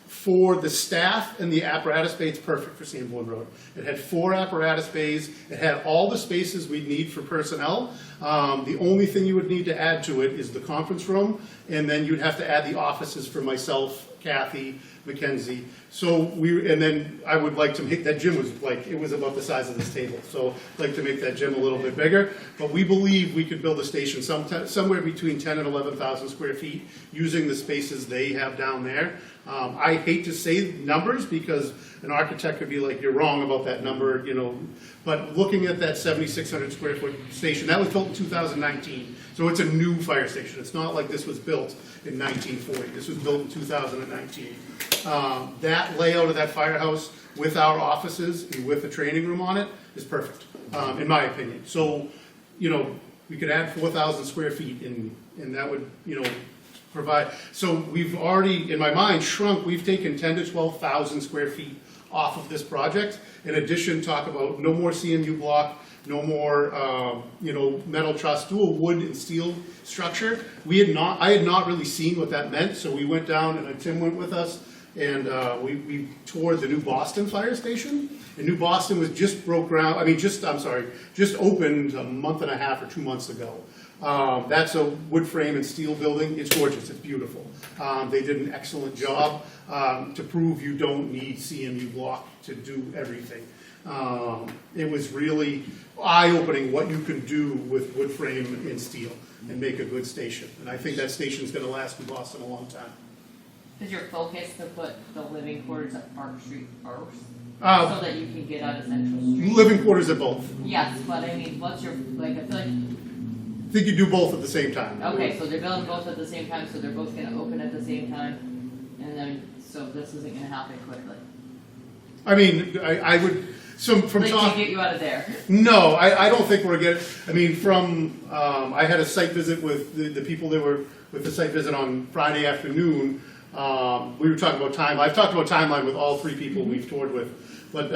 For the staff and the apparatus bay, it's perfect for Sanborn Road. It had 4 apparatus bays. It had all the spaces we'd need for personnel. The only thing you would need to add to it is the conference room, and then you'd have to add the offices for myself, Kathy, Mackenzie. And then I would like to make, that gym was like, it was about the size of this table. So I'd like to make that gym a little bit bigger. But we believe we could build a station somewhere between 10 and 11,000 square feet using the spaces they have down there. I hate to say numbers because an architect could be like, you're wrong about that number, you know. But looking at that 7,600 square foot station, that was built in 2019. So it's a new fire station. It's not like this was built in 1940. This was built in 2019. That layout of that firehouse with our offices and with the training room on it is perfect, in my opinion. So, you know, we could add 4,000 square feet and that would, you know, provide. So we've already, in my mind, shrunk, we've taken 10 to 12,000 square feet off of this project. In addition, talk about no more CMU block, no more, metal truss, do a wood and steel structure. I had not really seen what that meant, so we went down, and Tim went with us, and we toured the new Boston fire station. And New Boston was just just opened a month and a half or 2 months ago. That's a wood frame and steel building. It's gorgeous, it's beautiful. They did an excellent job to prove you don't need CMU block to do everything. It was really eye-opening what you can do with wood frame and steel and make a good station. And I think that station's gonna last in Boston a long time. Is your focus to put the living quarters at Park Street first? So that you can get out of Central Street? Living quarters at both. Yes, but I mean, what's your, like, I feel like, I think you do both at the same time. okay, so they're building both at the same time, so they're both gonna open at the same time? And then, so this isn't gonna happen quickly? I mean, I would, from Like, talk. to get you out of there? No, I don't think we're getting, I mean, I had a site visit with the people that were with the site visit on Friday afternoon. We were talking about timeline. I've talked about timeline with all three people we've toured with. But,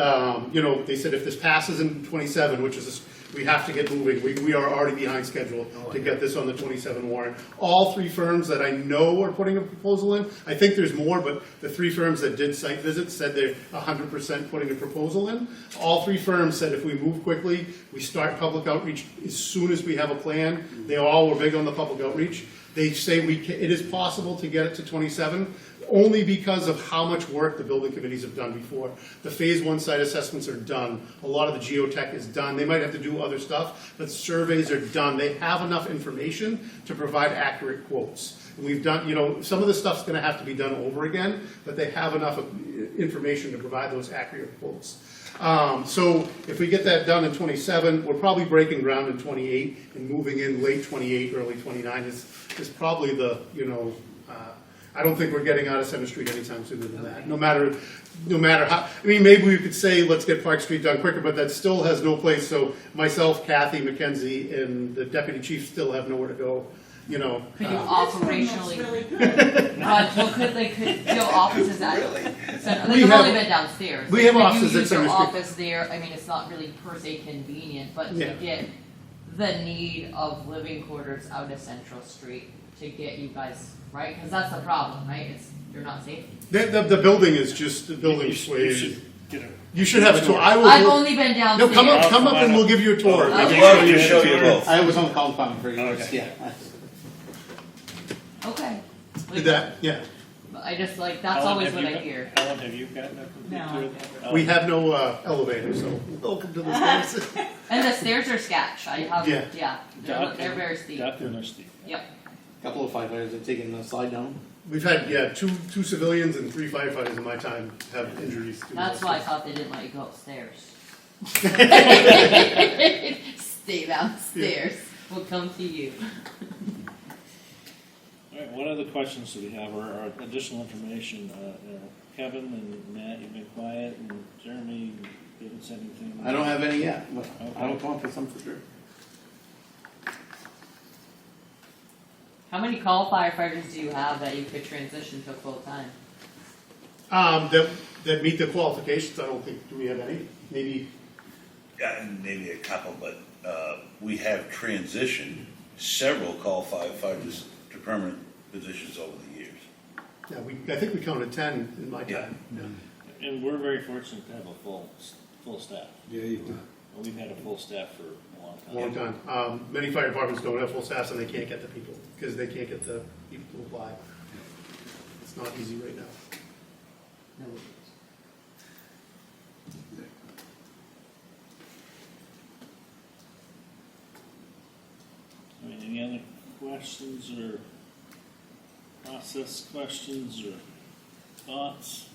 they said if this passes in 27, which is, we have to get moving. We are already behind schedule to get this on the 27 warrant. All three firms that I know are putting a proposal in, I think there's more, but the three firms that did site visits said they're 100% putting a proposal in. All three firms said if we move quickly, we start public outreach as soon as we have a plan. They all were big on the public outreach. They say it is possible to get it to 27, only because of how much work the building committees have done before. The phase 1 site assessments are done. A lot of the geotech is done. They might have to do other stuff, but surveys are done. They have enough information to provide accurate quotes. And we've done, some of the stuff's gonna have to be done over again, but they have enough information to provide those accurate quotes. So if we get that done in 27, we're probably breaking ground in 28 and moving in late 28, early 29 is probably the, I don't think we're getting out of Center Street anytime sooner than that. No matter how, I mean, maybe we could say, let's get Park Street done quicker, but that still has no place. So myself, Kathy, Mackenzie, and the deputy chief still have nowhere to go, Could you operationally? Could your offices at? They've only been downstairs. We have Could offices you at use your Center Street. office there? I mean, it's not really per se convenient, but to Yeah. get the need of living quarters out of Central Street to get you guys right, because that's the problem, right? You're not safe. The building is just, the building's You way. should get a. You should have a tour. I've only been downstairs. No, come up and we'll give you a tour. Okay. I'd love to show you both. I was on the call department for years, Okay. yeah. Okay. Did that, yeah. I just that's Ellen, always have what you I got- hear. Ellen, have you gotten a complete No, tour? I've Oh. We have no elevator, so welcome to the stairs. And the stairs are sketch. I have, Yeah. they're very steep. Doctor Steve. Yep. Couple of firefighters have taken the slide down. We've had, two civilians and 3 firefighters in my time have injuries. to That's us. why I thought they didn't let you go upstairs. Stay downstairs. We'll come to you. All right, what other questions do we have, or additional information? Kevin and Matt, you've been quiet, and Jeremy, you haven't said anything? I don't have any yet, but Okay. I will come up with some for sure. How many call firefighters do you have that you could transition to full time? That meet the qualifications, I don't think, do we have any? Maybe, Yeah, and maybe a couple, but we have transitioned several call firefighters to permanent positions over the years. I think we counted 10 in my time. And we're very fortunate to have a full staff. Yeah, you do. We've had a full staff for a long time. Long time. Many fire departments don't have full staffs and they can't get the people, because they can't get the people to apply. It's not easy right now. I mean, any other questions or process questions or thoughts?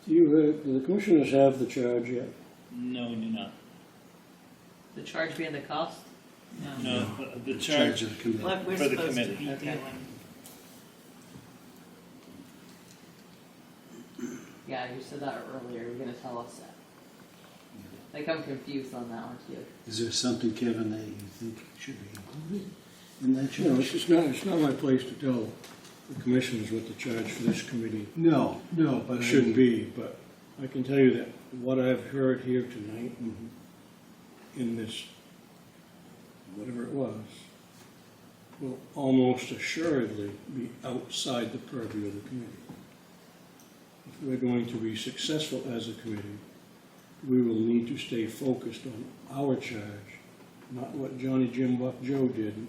Do the commissioners have the charge yet? No, we do not. The charge being the cost? No, the charge of the committee. What we're for the supposed to committee. be Okay. doing. Yeah, you said that earlier. You're gonna tell us that. Like I'm confused on that one too. Is there something, Kevin, that you think should be included in that You know, charge? it's not my place to tell the commissioners what the charge for this committee No, but. should be, but I can tell you that what I've heard here tonight in this, whatever it was, will almost assuredly be outside the purview of the committee. If we're going to be successful as a committee, we will need to stay focused on our charge, not what Johnny Jim Buck Joe did in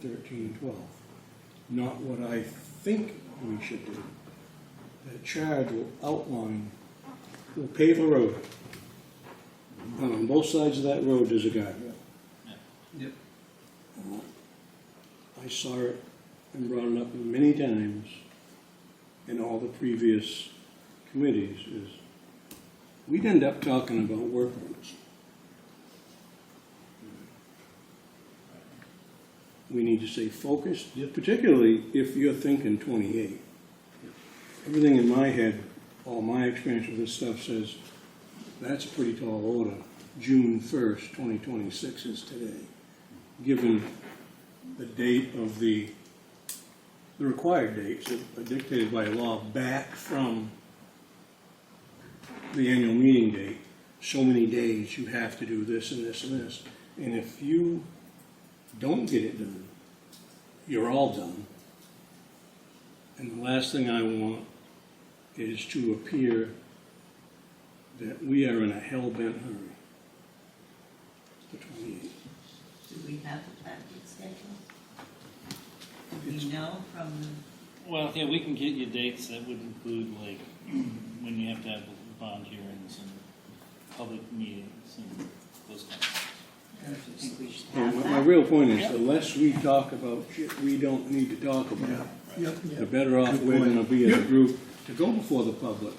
13-12, not what I think we should do. That charge will outline, will pave a road. And on both sides of that road, there's a guardrail. Yep. I saw it and brought it up many times in all the previous committees, is we'd end up talking about work routes. We need to stay focused, particularly if you're thinking 28. Everything in my head, all my experience with this stuff says, that's a pretty tall order. June 1st, 2026 is today, given the date of the required dates that are dictated by law back from the annual meeting date. So many days you have to do this and this and this. And if you don't get it done, you're all done. And the last thing I want is to appear that we are in a hell-bent hurry. The 28th. Do we have a packet schedule? Do we know from, Well, yeah, we can get you dates that would include like when you have to have bond hearings and public meetings and those kinds of things. do you think we should And have my that? real point is, the less we talk about shit we don't need to talk about, Yep. the better off Good we're point. gonna be as a group to go before the public.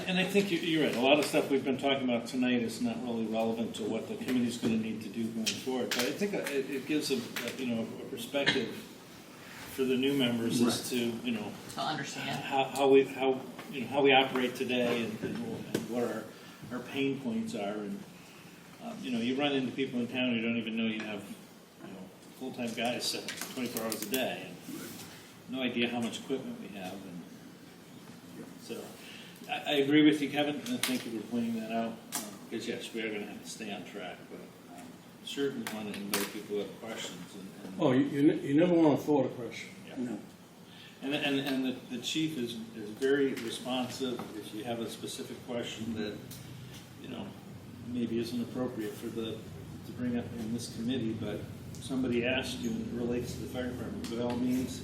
And I think you're right. A lot of stuff we've been talking about tonight is not really relevant to what the committee's going to need to do going forward. But I think it gives a perspective for the new members as to To understand. how we operate today and what our pain points are. And you run into people in town who don't even know you have full-time guys 24 hours a day, and no idea how much equipment we have. And so I agree with you, Kevin, and thank you for pointing that out. Because yes, we are going to have to stay on track, but certainly want to invite people who have questions. And Oh, you never wanna thwart a question. Yeah. No. And the chief is very responsive. If you have a specific question that maybe isn't appropriate to bring up in this committee, but somebody asked you and it relates to the fire department, by all means,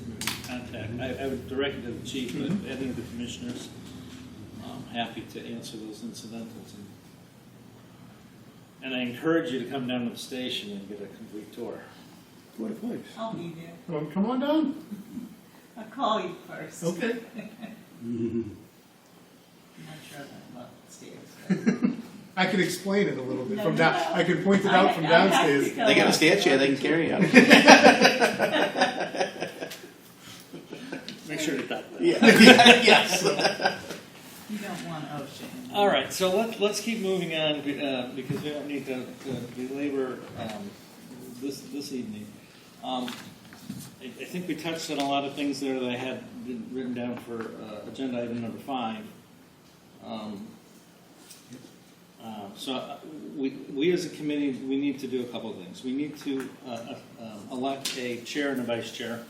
contact. I would direct it to the chief, but any of the commissioners, happy to answer those incidentals. And I encourage you to come down to the station and get a complete tour. What a place. I'll be there. Well, come on down. I'll call you first. Okay. I'm not sure that I'm upstairs. I can explain it a little bit No, from no, down. no. I can point it out from I have to downstairs. go They got a up. stair chair they can carry out. Make sure to talk. Yes. You don't want ocean. All right, so let's keep moving on because we don't need to belabor this evening. I think we touched on a lot of things there that I had written down for agenda item number 5. So we as a committee, we need to do a couple of things. We need to elect a chair and a vice chair,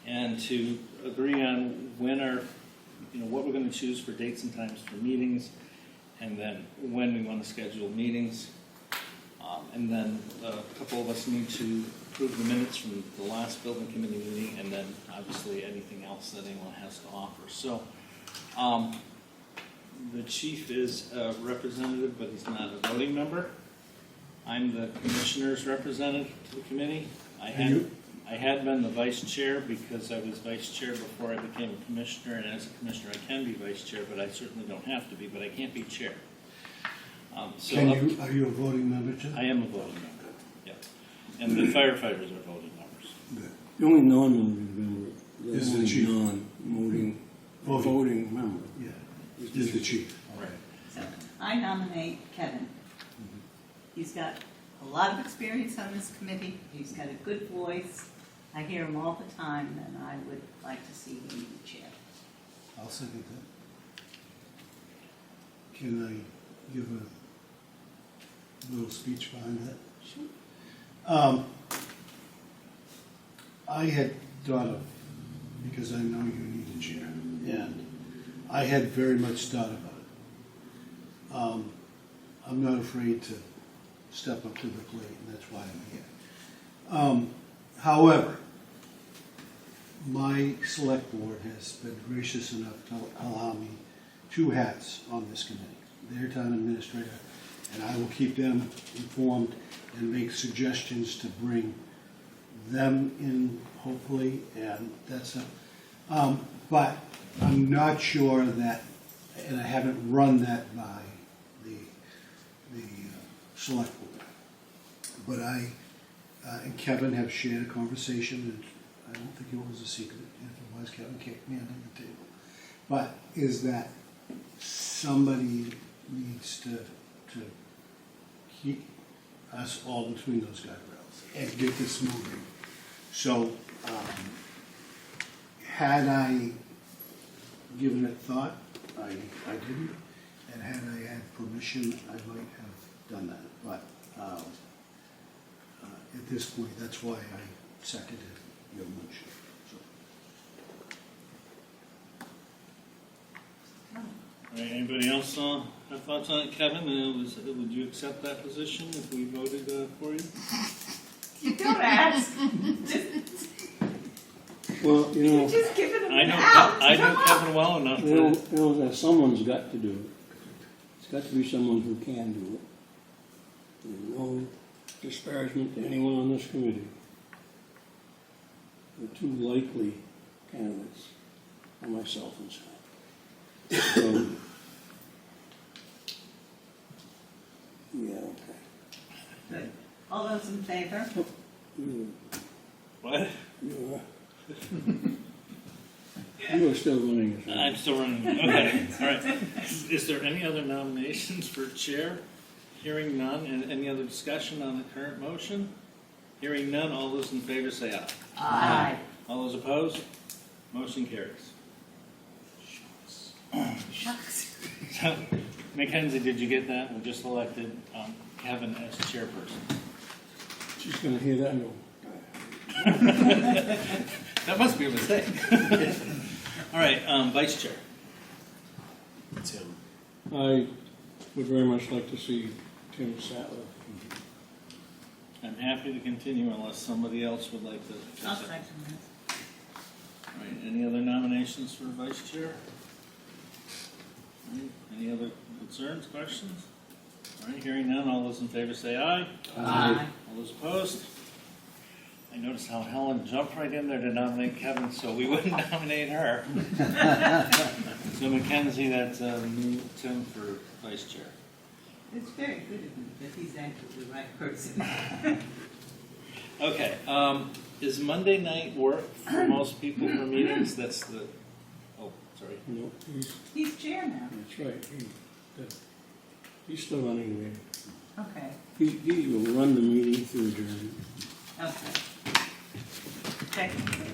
and to agree on what we're going to choose for dates and times for meetings, and then when we want to schedule meetings. And then a couple of us need to approve the minutes from the last building committee meeting, and then obviously anything else that anyone has to offer. So the chief is a representative, but he's not a voting member. I'm the commissioner's representative to the committee. I had been the vice chair because I was vice chair before I became a commissioner, and as a commissioner I can be vice chair, but I certainly don't have to be, but I can't be chair. Are you a voting member too? I am a voting member, yeah. And the firefighters are voting members. Good. The only non-voting member, the Is the only chief. non-voting Voting. voting member. Yeah, is the chief. Right. So I nominate Kevin. He's got a lot of experience on this committee. He's got a good voice. I hear him all the time, and I would like to see him be chair. I'll second that. Can I give a little speech behind that? Sure. I had thought of, because I know you need a chair, and I had very much thought about it. I'm not afraid to step up to the plate, and that's why I'm here. However, my select board has been gracious enough to allow me 2 hats on this committee. Their town administrator, and I will keep them informed and make suggestions to bring them in, hopefully, and that's but I'm not sure that, and I haven't run that by the select board. But I and Kevin have shared a conversation, and I don't think it was a secret. If it was, Kevin kicked me under the table. But is that somebody needs to keep us all between those guardrails and get this moving. So, had I given it thought, I didn't, and had I had permission, I might have done that. But at this point, that's why I seconded your motion. So. All right, anybody else have thoughts on it? Kevin, would you accept that position if we voted for you? You don't ask. Well, you know, Just giving him I know, out. I know Kevin well enough to. that someone's got to do it. It's got to be someone who can do it. There's no disparagement to anyone on this committee. The 2 likely candidates are myself and Sam. So, yeah, okay. Good. All those in favor? What? You are still running this. I'm still running. Okay, all right. Is there any other nominations for chair? Hearing none, and any other discussion on the current motion? Hearing none, all those in favor say aye. Aye. All those opposed? Motion carries. Shucks. So, Mackenzie, did you get that? We just elected Kevin as chairperson. She's going to hear that and go, That must be a mistake. All right, vice chair. Tim. I would very much like to see Tim Sattler. I'm happy to continue unless somebody else would like to. I'll second that. All right, any other nominations for vice chair? All right, any other concerns, questions? All right, hearing none, all those in favor say aye. Aye. All those opposed? I noticed how Helen jumped right in there to nominate Kevin, so we wouldn't nominate her. So Mackenzie, that's new Tim for vice chair. It's very good of him that he's actually the right person. Okay, is Monday night work for most people for meetings? That's the, oh, sorry. No, He's chair now. that's right. He's still running the meeting. Okay. He will run the meeting through adjournment. Okay. Technically.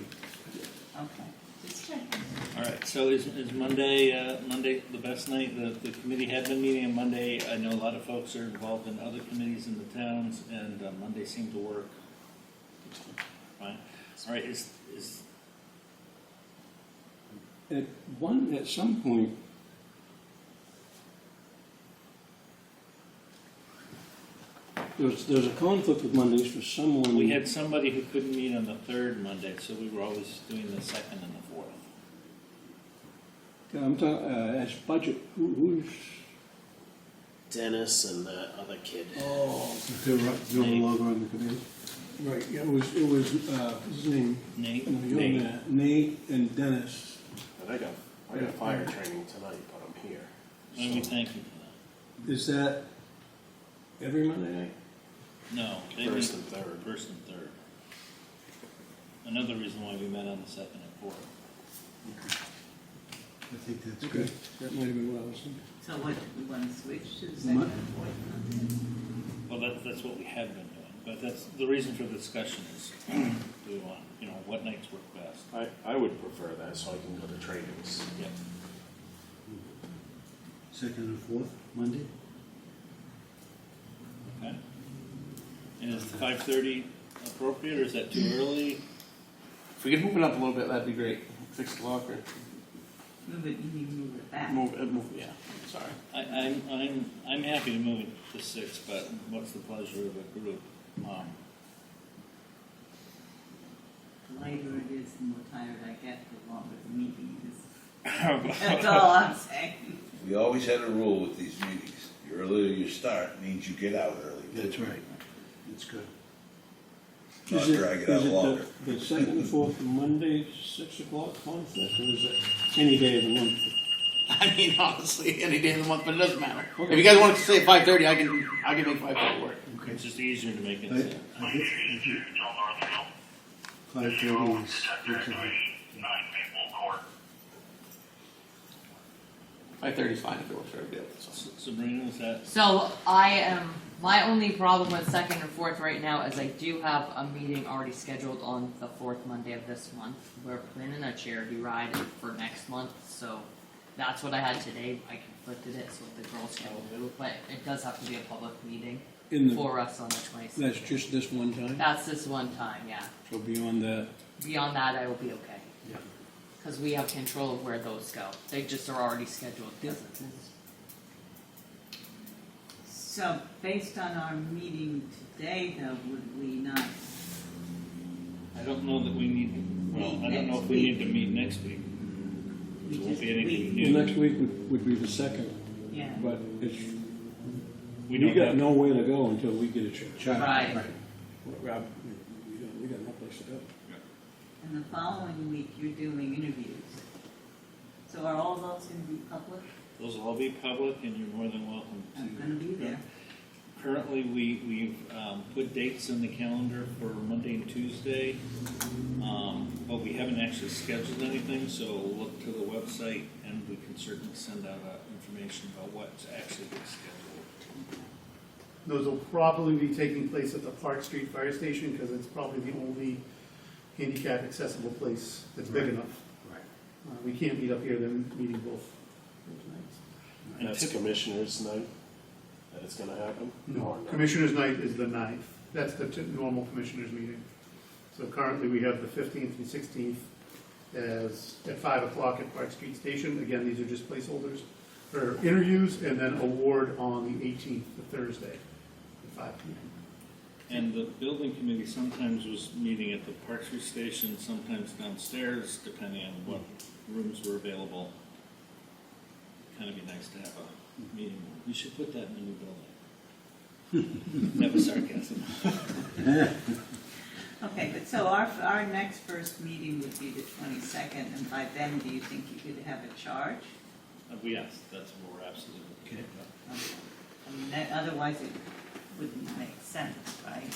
Okay. Just checking. All right, so is Monday the best night? The committee had been meeting on Monday. I know a lot of folks are involved in other committees in the towns, and Monday seemed to work. Fine. All right, is At some point, there's a conflict with Mondays for someone. we had somebody who couldn't meet on the third Monday, so we were always doing the second and the fourth. I'm talking as budget. Who's? Dennis and the other kid. Oh, They're no longer on the committee. right. Yeah, it was what's his name? Nate? No, you're Nate. Matt. Nate and Dennis. And I got fire training tonight, but I'm here. Let me thank you for that. Is that every Monday night? No, they First meet and third. First and third. Another reason why we met on the second and fourth. I think that's Okay, good. that might have been what I was thinking. So what, we want to switch to the second and fourth Monday? Well, that's what we had been doing. But that's, the reason for the discussion is, we want, what nights work best. I would prefer that so I can go to trainings. Yep. Second and fourth, Monday? Okay. And is 5:30 appropriate, or is that too early? If we could move it up a little bit, that'd be great. 6 o'clock or Move it, you need to move it back. move, yeah, sorry. I'm happy to move it to 6, but what's the pleasure of the group? The later it is, the more tired I get, the longer the meeting is. That's all I'm saying. We always had a rule with these meetings. The earlier you start means you get out early. That's right. That's good. Not drag it out longer. The second and fourth Monday, 6 o'clock conflict, or is it any day of the month? I mean, honestly, any day of the month, but it doesn't matter. If you guys want to say 5:30, I can make 5:30 work. Okay. It's just easier to make it. I think 5:30 is, okay. 5:30 is fine if it works for everybody else. So. Sabrina, is that? So my only problem with second and fourth right now is I do have a meeting already scheduled on the fourth Monday of this month. We're planning a charity ride for next month, so that's what I had today. I conflicted it so the girls can do, but it does have to be a public meeting for us on the 26th. That's just this one time? That's this one time, yeah. So beyond that? Beyond that, I will be okay. Yeah. Because we have control of where those go. They just are already scheduled. So, based on our meeting today, though, would we not? I don't know that we need, I don't know if we need to meet next week. We There won't just be anything Well, new. next week would be the second, Yeah. but it's, We we don't got have, nowhere to go until we get a charge. Right. Rob, we got no place to go. And the following week, you're doing interviews. So are all those going to be public? those will all be public, and you're more than welcome to. I'm going to be there. Currently, we've put dates in the calendar for Monday and Tuesday, but we haven't actually scheduled anything, so look to the website, and we can certainly send out information about what's actually being scheduled. Those will probably be taking place at the Park Street Fire Station because it's probably the only handicap accessible place that's big enough. Right. We can't meet up here, then meeting both nights. And That's Commissioner's night that it's gonna happen? No, Or no? Commissioners' Night is the 9th. That's the normal Commissioners' meeting. So currently, we have the 15th and 16th as at 5 o'clock at Park Street Station. Again, these are just placeholders for interviews, and then award on the 18th, the Thursday, at 5 p.m. And the building committee sometimes was meeting at the Park Street Station, sometimes downstairs, depending on what rooms were available. Kind of be nice to have a meeting. We should put that in the new building. That was sarcasm. Okay, but so our next first meeting would be the 22nd, and by then, do you think you could have a charge? Yes, that's what we're absolutely. Okay. Okay. I mean, otherwise it wouldn't make sense, right?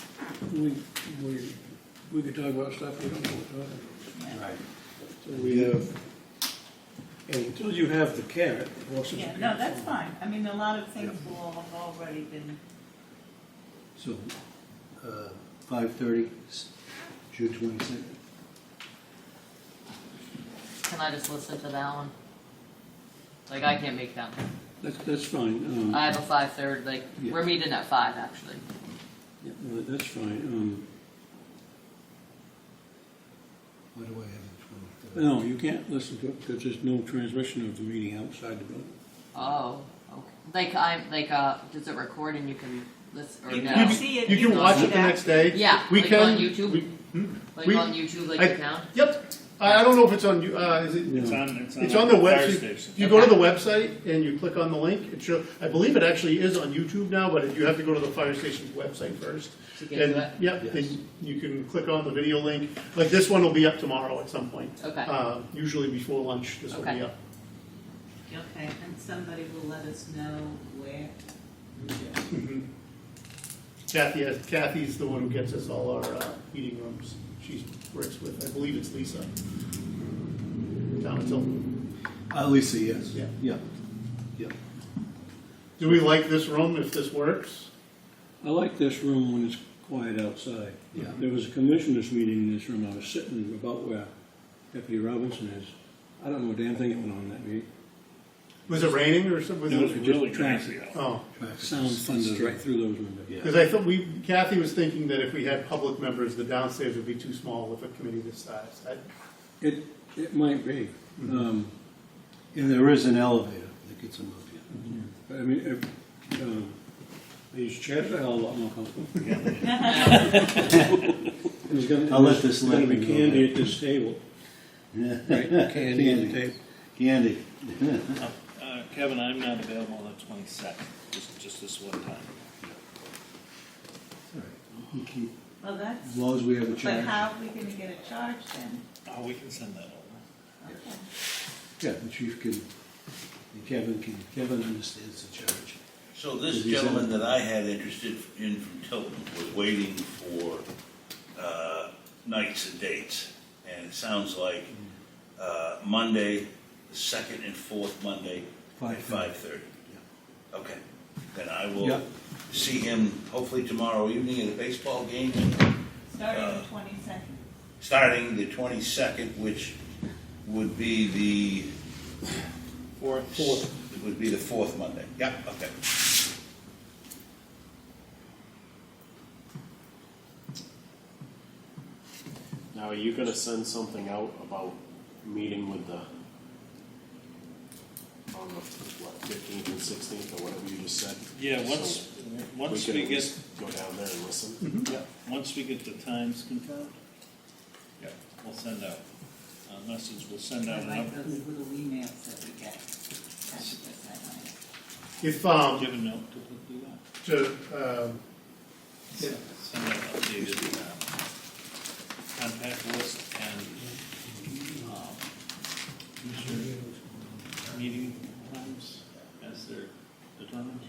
We could talk about stuff we don't want to talk about. Yeah. Right. So we have, and until you have the carrot, the horse is. Yeah, no, that's fine. I mean, a lot of things will have already been, So, 5:30, June 22nd. Can I just listen to that one? Like, I can't make that one. That's fine. I have a 5:30, like, Yeah. we're meeting at 5, actually. Yeah, no, that's fine. Why do I have the 23rd? No, you can't listen to it because there's no transmission of the meeting outside the building. Oh, okay. Does it record and you can listen, or you no? can see it. You can watch see it the that. next day. Yeah, We like can, on YouTube? Like we- on YouTube, like I- you can? Yep. I don't know if it's on you, is it? It's Yeah. on It's on the fire website. station. You go to the website and you click on the link, it shows, I believe it actually is on YouTube now, but you have to go to the fire station's website first. To get And, to it? yep, Yes. and you can click on the video link, like this one will be up tomorrow at some point. Okay. Usually before lunch, this will be Okay. up. Okay, and somebody will let us know where. Mhm. Kathy's the one who gets us all our meeting rooms. She works with, I believe it's Lisa. Down until, Lisa, yes. Yeah. Yeah. Yeah. do we like this room if this works? I like this room when it's quiet outside. Yeah. There was a commissioners meeting in this room, I was sitting about where Deputy Robinson is. I don't know a damn thing that went on in that meeting. Was it raining or something? It was just really traffic. crazy. Oh, Sound thunders right through those windows. because I thought Kathy was thinking that if we had public members, the downstairs would be too small with a committee this size. It might be. And there is an elevator that gets them up here. But I mean, these chairs are a hell of a lot more comfortable. There's gonna- I'll let this there's gonna be let me go candy ahead. at this table. Yeah. Right, candy on the table. Candy. Kevin, I'm not available on the 22nd, just this one time. You keep- Well, that's, As long as we have a but charge. how are we gonna get a charge then? Oh, we can send that over. Okay. Yeah, the chief can, and Kevin understands the charge. So this Is he gentleman sent- that I had interested in from Tilton was waiting for nights and dates. And it sounds like Monday, the second and fourth Monday at 5:30. Okay, then I Yeah. will see him hopefully tomorrow evening at a baseball game, Starting the 22nd. starting the 22nd, which would be the Fourth. It would be the fourth Monday. Yeah, okay. Now, are you gonna send something out about meeting with the, on the, what, 15th and 16th, or whatever you just said? Yeah, So once can we at get, least go down there and listen. yeah, once we get the times confirmed, yeah, we'll send out a message, we'll send out I an like up. those little emails that we get. That's what I like. If, Do you have a note to do that? yeah. Send out updated contact list and meeting times as they're determined.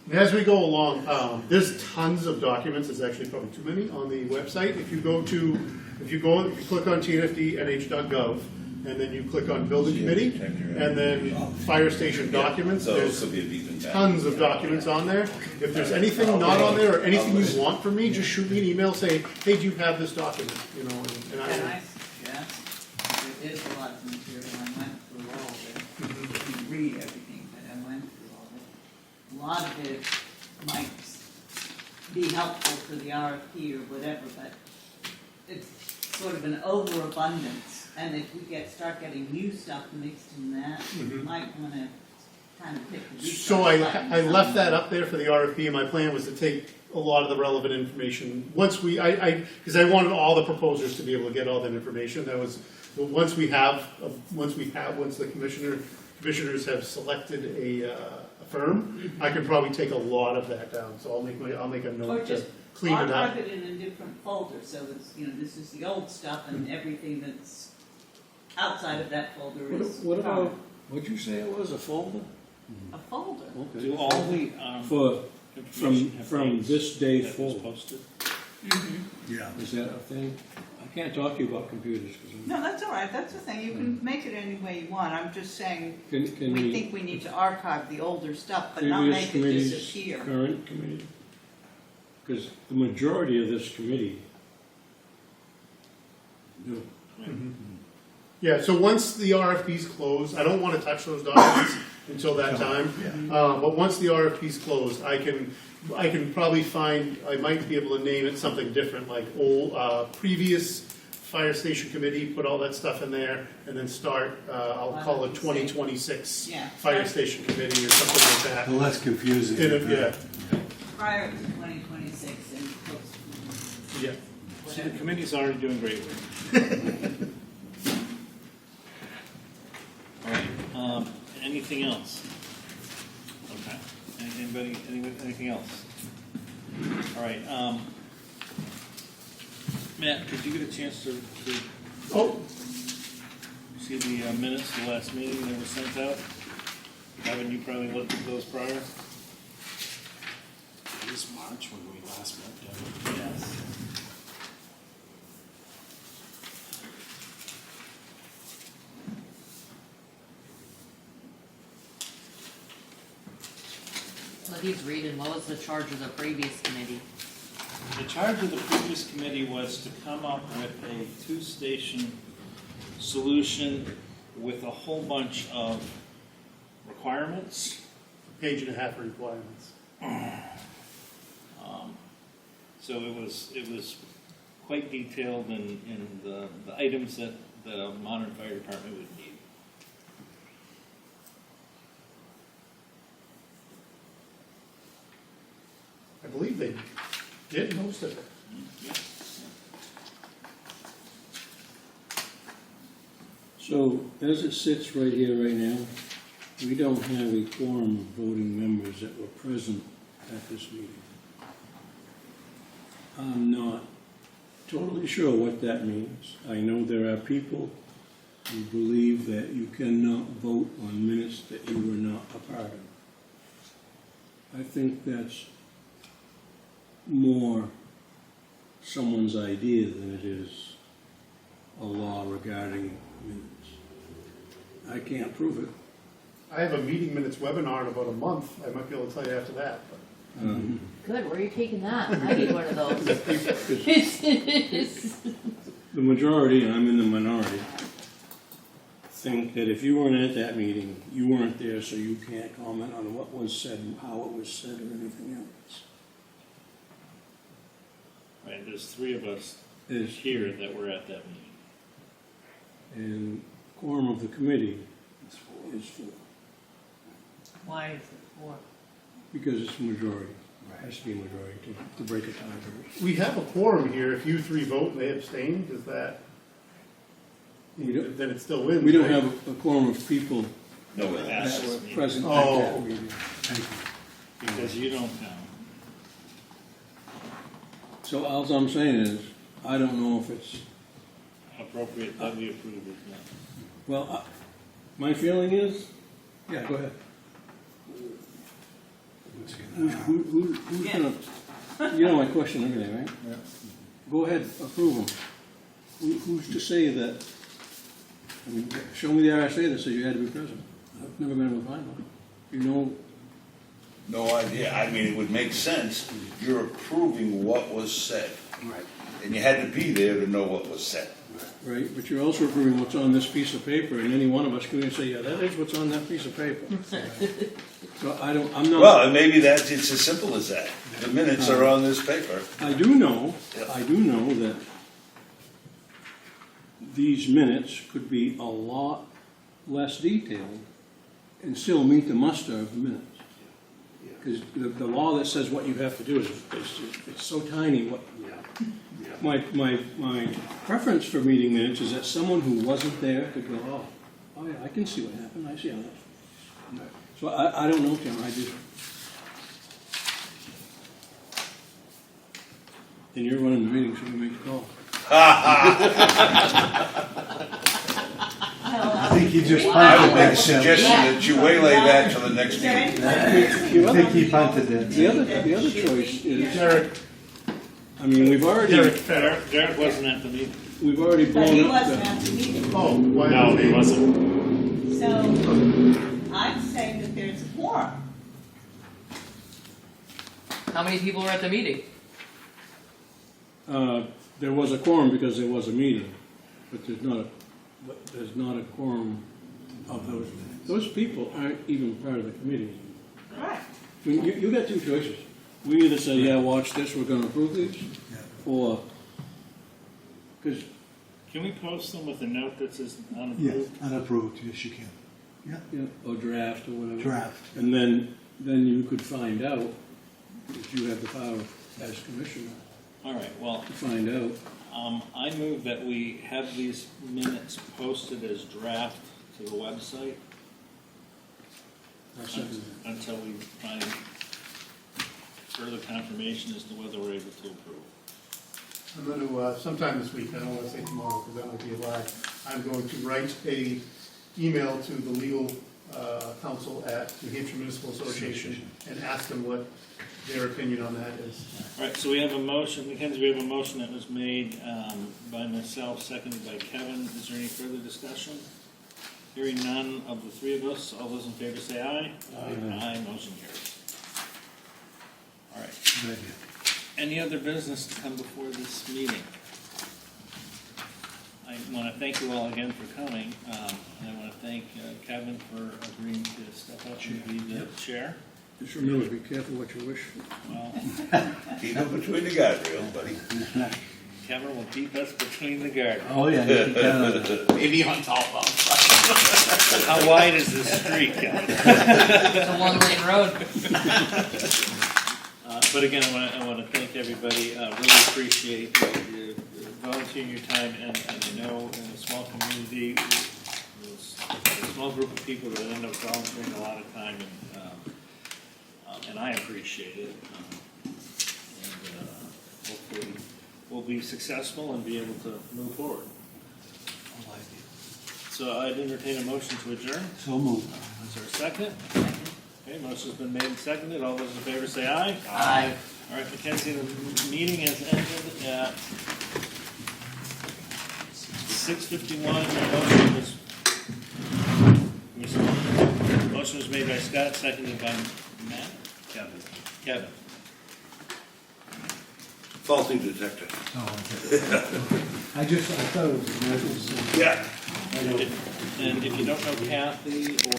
And as we go along, there's tons of documents, there's actually probably too many on the website. If you click on TNFD.nh.gov, and then you click on Building Committee, and then Fire Station Documents, So there's could be a decent time. tons of documents on there. If there's anything not on there, or anything you want from me, just shoot me an email saying, hey, do you have this document? You know, and I, Can I suggest, there is a lot of material, I went through all of it. You can read everything, but I went through all of it. A lot of it might be helpful for the RFP or whatever, but it's sort of an overabundance. And if we start getting new stuff mixed in that, we might wanna kind of pick the weak so spots I and left some- that up there for the RFP, and my plan was to take a lot of the relevant information. Once because I wanted all the proposers to be able to get all that information. That was, but once the commissioners have selected a firm, I can probably take a lot of that down. So I'll make a Or note to just clean it up. archive it in a different folder, so it's, this is the old stuff and everything that's outside of that folder is. What about, what'd you say it was, a folder? A folder. Okay. Do all the, From information have dates this day that was forward. posted? Yeah. Is that a thing? I can't talk to you about computers, because No, that's all right, that's the thing, you can make it any way you want, I'm just saying, can we we, think we need to archive the older stuff, but not previous make it committees, disappear. current committee? Because the majority of this committee do. Yeah, so once the RFPs close, I don't want to touch those documents until that time. But once the RFPs close, I can probably find, I might be able to name it something different, like previous fire station committee, put all that stuff in there, and then start, I'll call it 2026 Yeah. fire station committee or something like that. Well, that's confusing. Yeah, Prior to 2026 and post. yeah. See, the committee's already doing great work. All right, anything else? Okay, anybody, anything else? All right, Matt, did you get a chance to Oh, see the minutes of the last meeting that were sent out? Haven't you probably looked at those prior? It was March when we last met, Devin. Yes. he's reading, what was the charge of the previous committee? The charge of the previous committee was to come up with a two-station solution with a whole bunch of requirements. Page and a half of requirements. So it was quite detailed in the items that a modern fire department would need. I believe they did most of it. So, as it sits right here, right now, we don't have a quorum of voting members that were present at this meeting. I'm not totally sure what that means. I know there are people who believe that you cannot vote on minutes that you were not a part of. I think that's more someone's idea than it is a law regarding minutes. I can't prove it. I have a meeting minutes webinar in about a month. I might be able to tell you after that. But Good, where are you taking that? I need one of those. The majority, and I'm in the minority, think that if you weren't at that meeting, you weren't there, so you can't comment on what was said and how it was said or anything else. Right, there's three of us Is here that were at that meeting. And quorum of the committee is four, Why is it four? because it's a majority. It has to be a majority to break a tie. we have a quorum here. If you three vote and they abstain, does that, We don't- then it still wins? We don't right? have a quorum of people No, That that was were me, present at Oh. that meeting. because you don't count. So all I'm saying is, I don't know if it's, Appropriate that we approve it now. well, my feeling is, yeah, go ahead. Who's gonna, you know my question anyway, right? Yeah. Go ahead, approve them. Who's to say that, I mean, show me the RSA that says you had to be present. I've never been able to find one. You know, no idea. I mean, it would make sense. You're approving what was said. right, And you had to be there to know what was said. right, but you're also approving what's on this piece of paper, and any one of us can say, yeah, that is what's on that piece of paper. So I'm not. Well, and maybe it's as simple as that. The minutes are on this paper. I do know Yeah. that these minutes could be a lot less detailed and still meet the muster of the minutes. Because the law that says what you have to do is it's so tiny. What my preference for meeting minutes is that someone who wasn't there could go, oh yeah, I can see what happened. I see how that. So I don't know, Tim. I just. And you're running the meeting, so you make the call. I think he just I would punted make a that. suggestion that you waylay that till the next meeting. I think he punted it. The other choice is, Derek, I mean, we've already Derek wasn't at the meeting. we've already But blown he up wasn't the. at the meeting. oh, why? No, he wasn't. So I'm saying that there's a quorum. How many people were at the meeting? There was a quorum because there was a meeting, but there's not a quorum of those. Those people aren't even part of the committee. Correct. I mean, you got two choices. We either say, yeah, watch this, we're gonna approve these, or, because, Can we post them with a note that says Yes, unapproved? unapproved, yes, you can. or draft, or whatever. Draft. And then you could find out, if you have the power as commissioner, All right, well, to find out. I move that we have these minutes posted as draft to the website I second that. until we find further confirmation as to whether we're able to approve. I'm going to, sometime this week, I don't want to say tomorrow because that might be a lie, I'm going to write a email to the legal counsel at New Hampshire Municipal Association and ask them what their opinion on that is. All right, so we have a motion, Mackenzie, we have a motion that was made by myself, seconded by Kevin. Is there any further discussion? Hearing none of the three of us, all those in favor say aye. Aye. Aye, motion carries. Good idea. Any other business to come before this meeting? I want to thank you all again for coming. And I want to thank Kevin for agreeing to step up and be the chair. Just remember, be careful what you wish for. Well, Keep it between the guardrails, buddy. Kevin will keep us between the guardrails. Oh, yeah, you can count on that. Maybe on top of. How wide is this street, Kevin? It's a one-lane road. But again, I want to thank everybody. Really appreciate you volunteering your time, and I know in a small community, there's a small group of people that end up volunteering a lot of time, and I appreciate it. Hopefully, we'll be successful and be able to move forward. So I'd entertain a motion to adjourn. So moved. Is there a second? Okay, motion's been made and seconded. All those in favor say aye. Aye. All right, Mackenzie, the meeting has ended at 6:51. Motion was made by Scott, seconded by Matt. Kevin. Faulty detector. Oh, okay. I thought it was an emergency. Yeah. And if you don't know Kathy or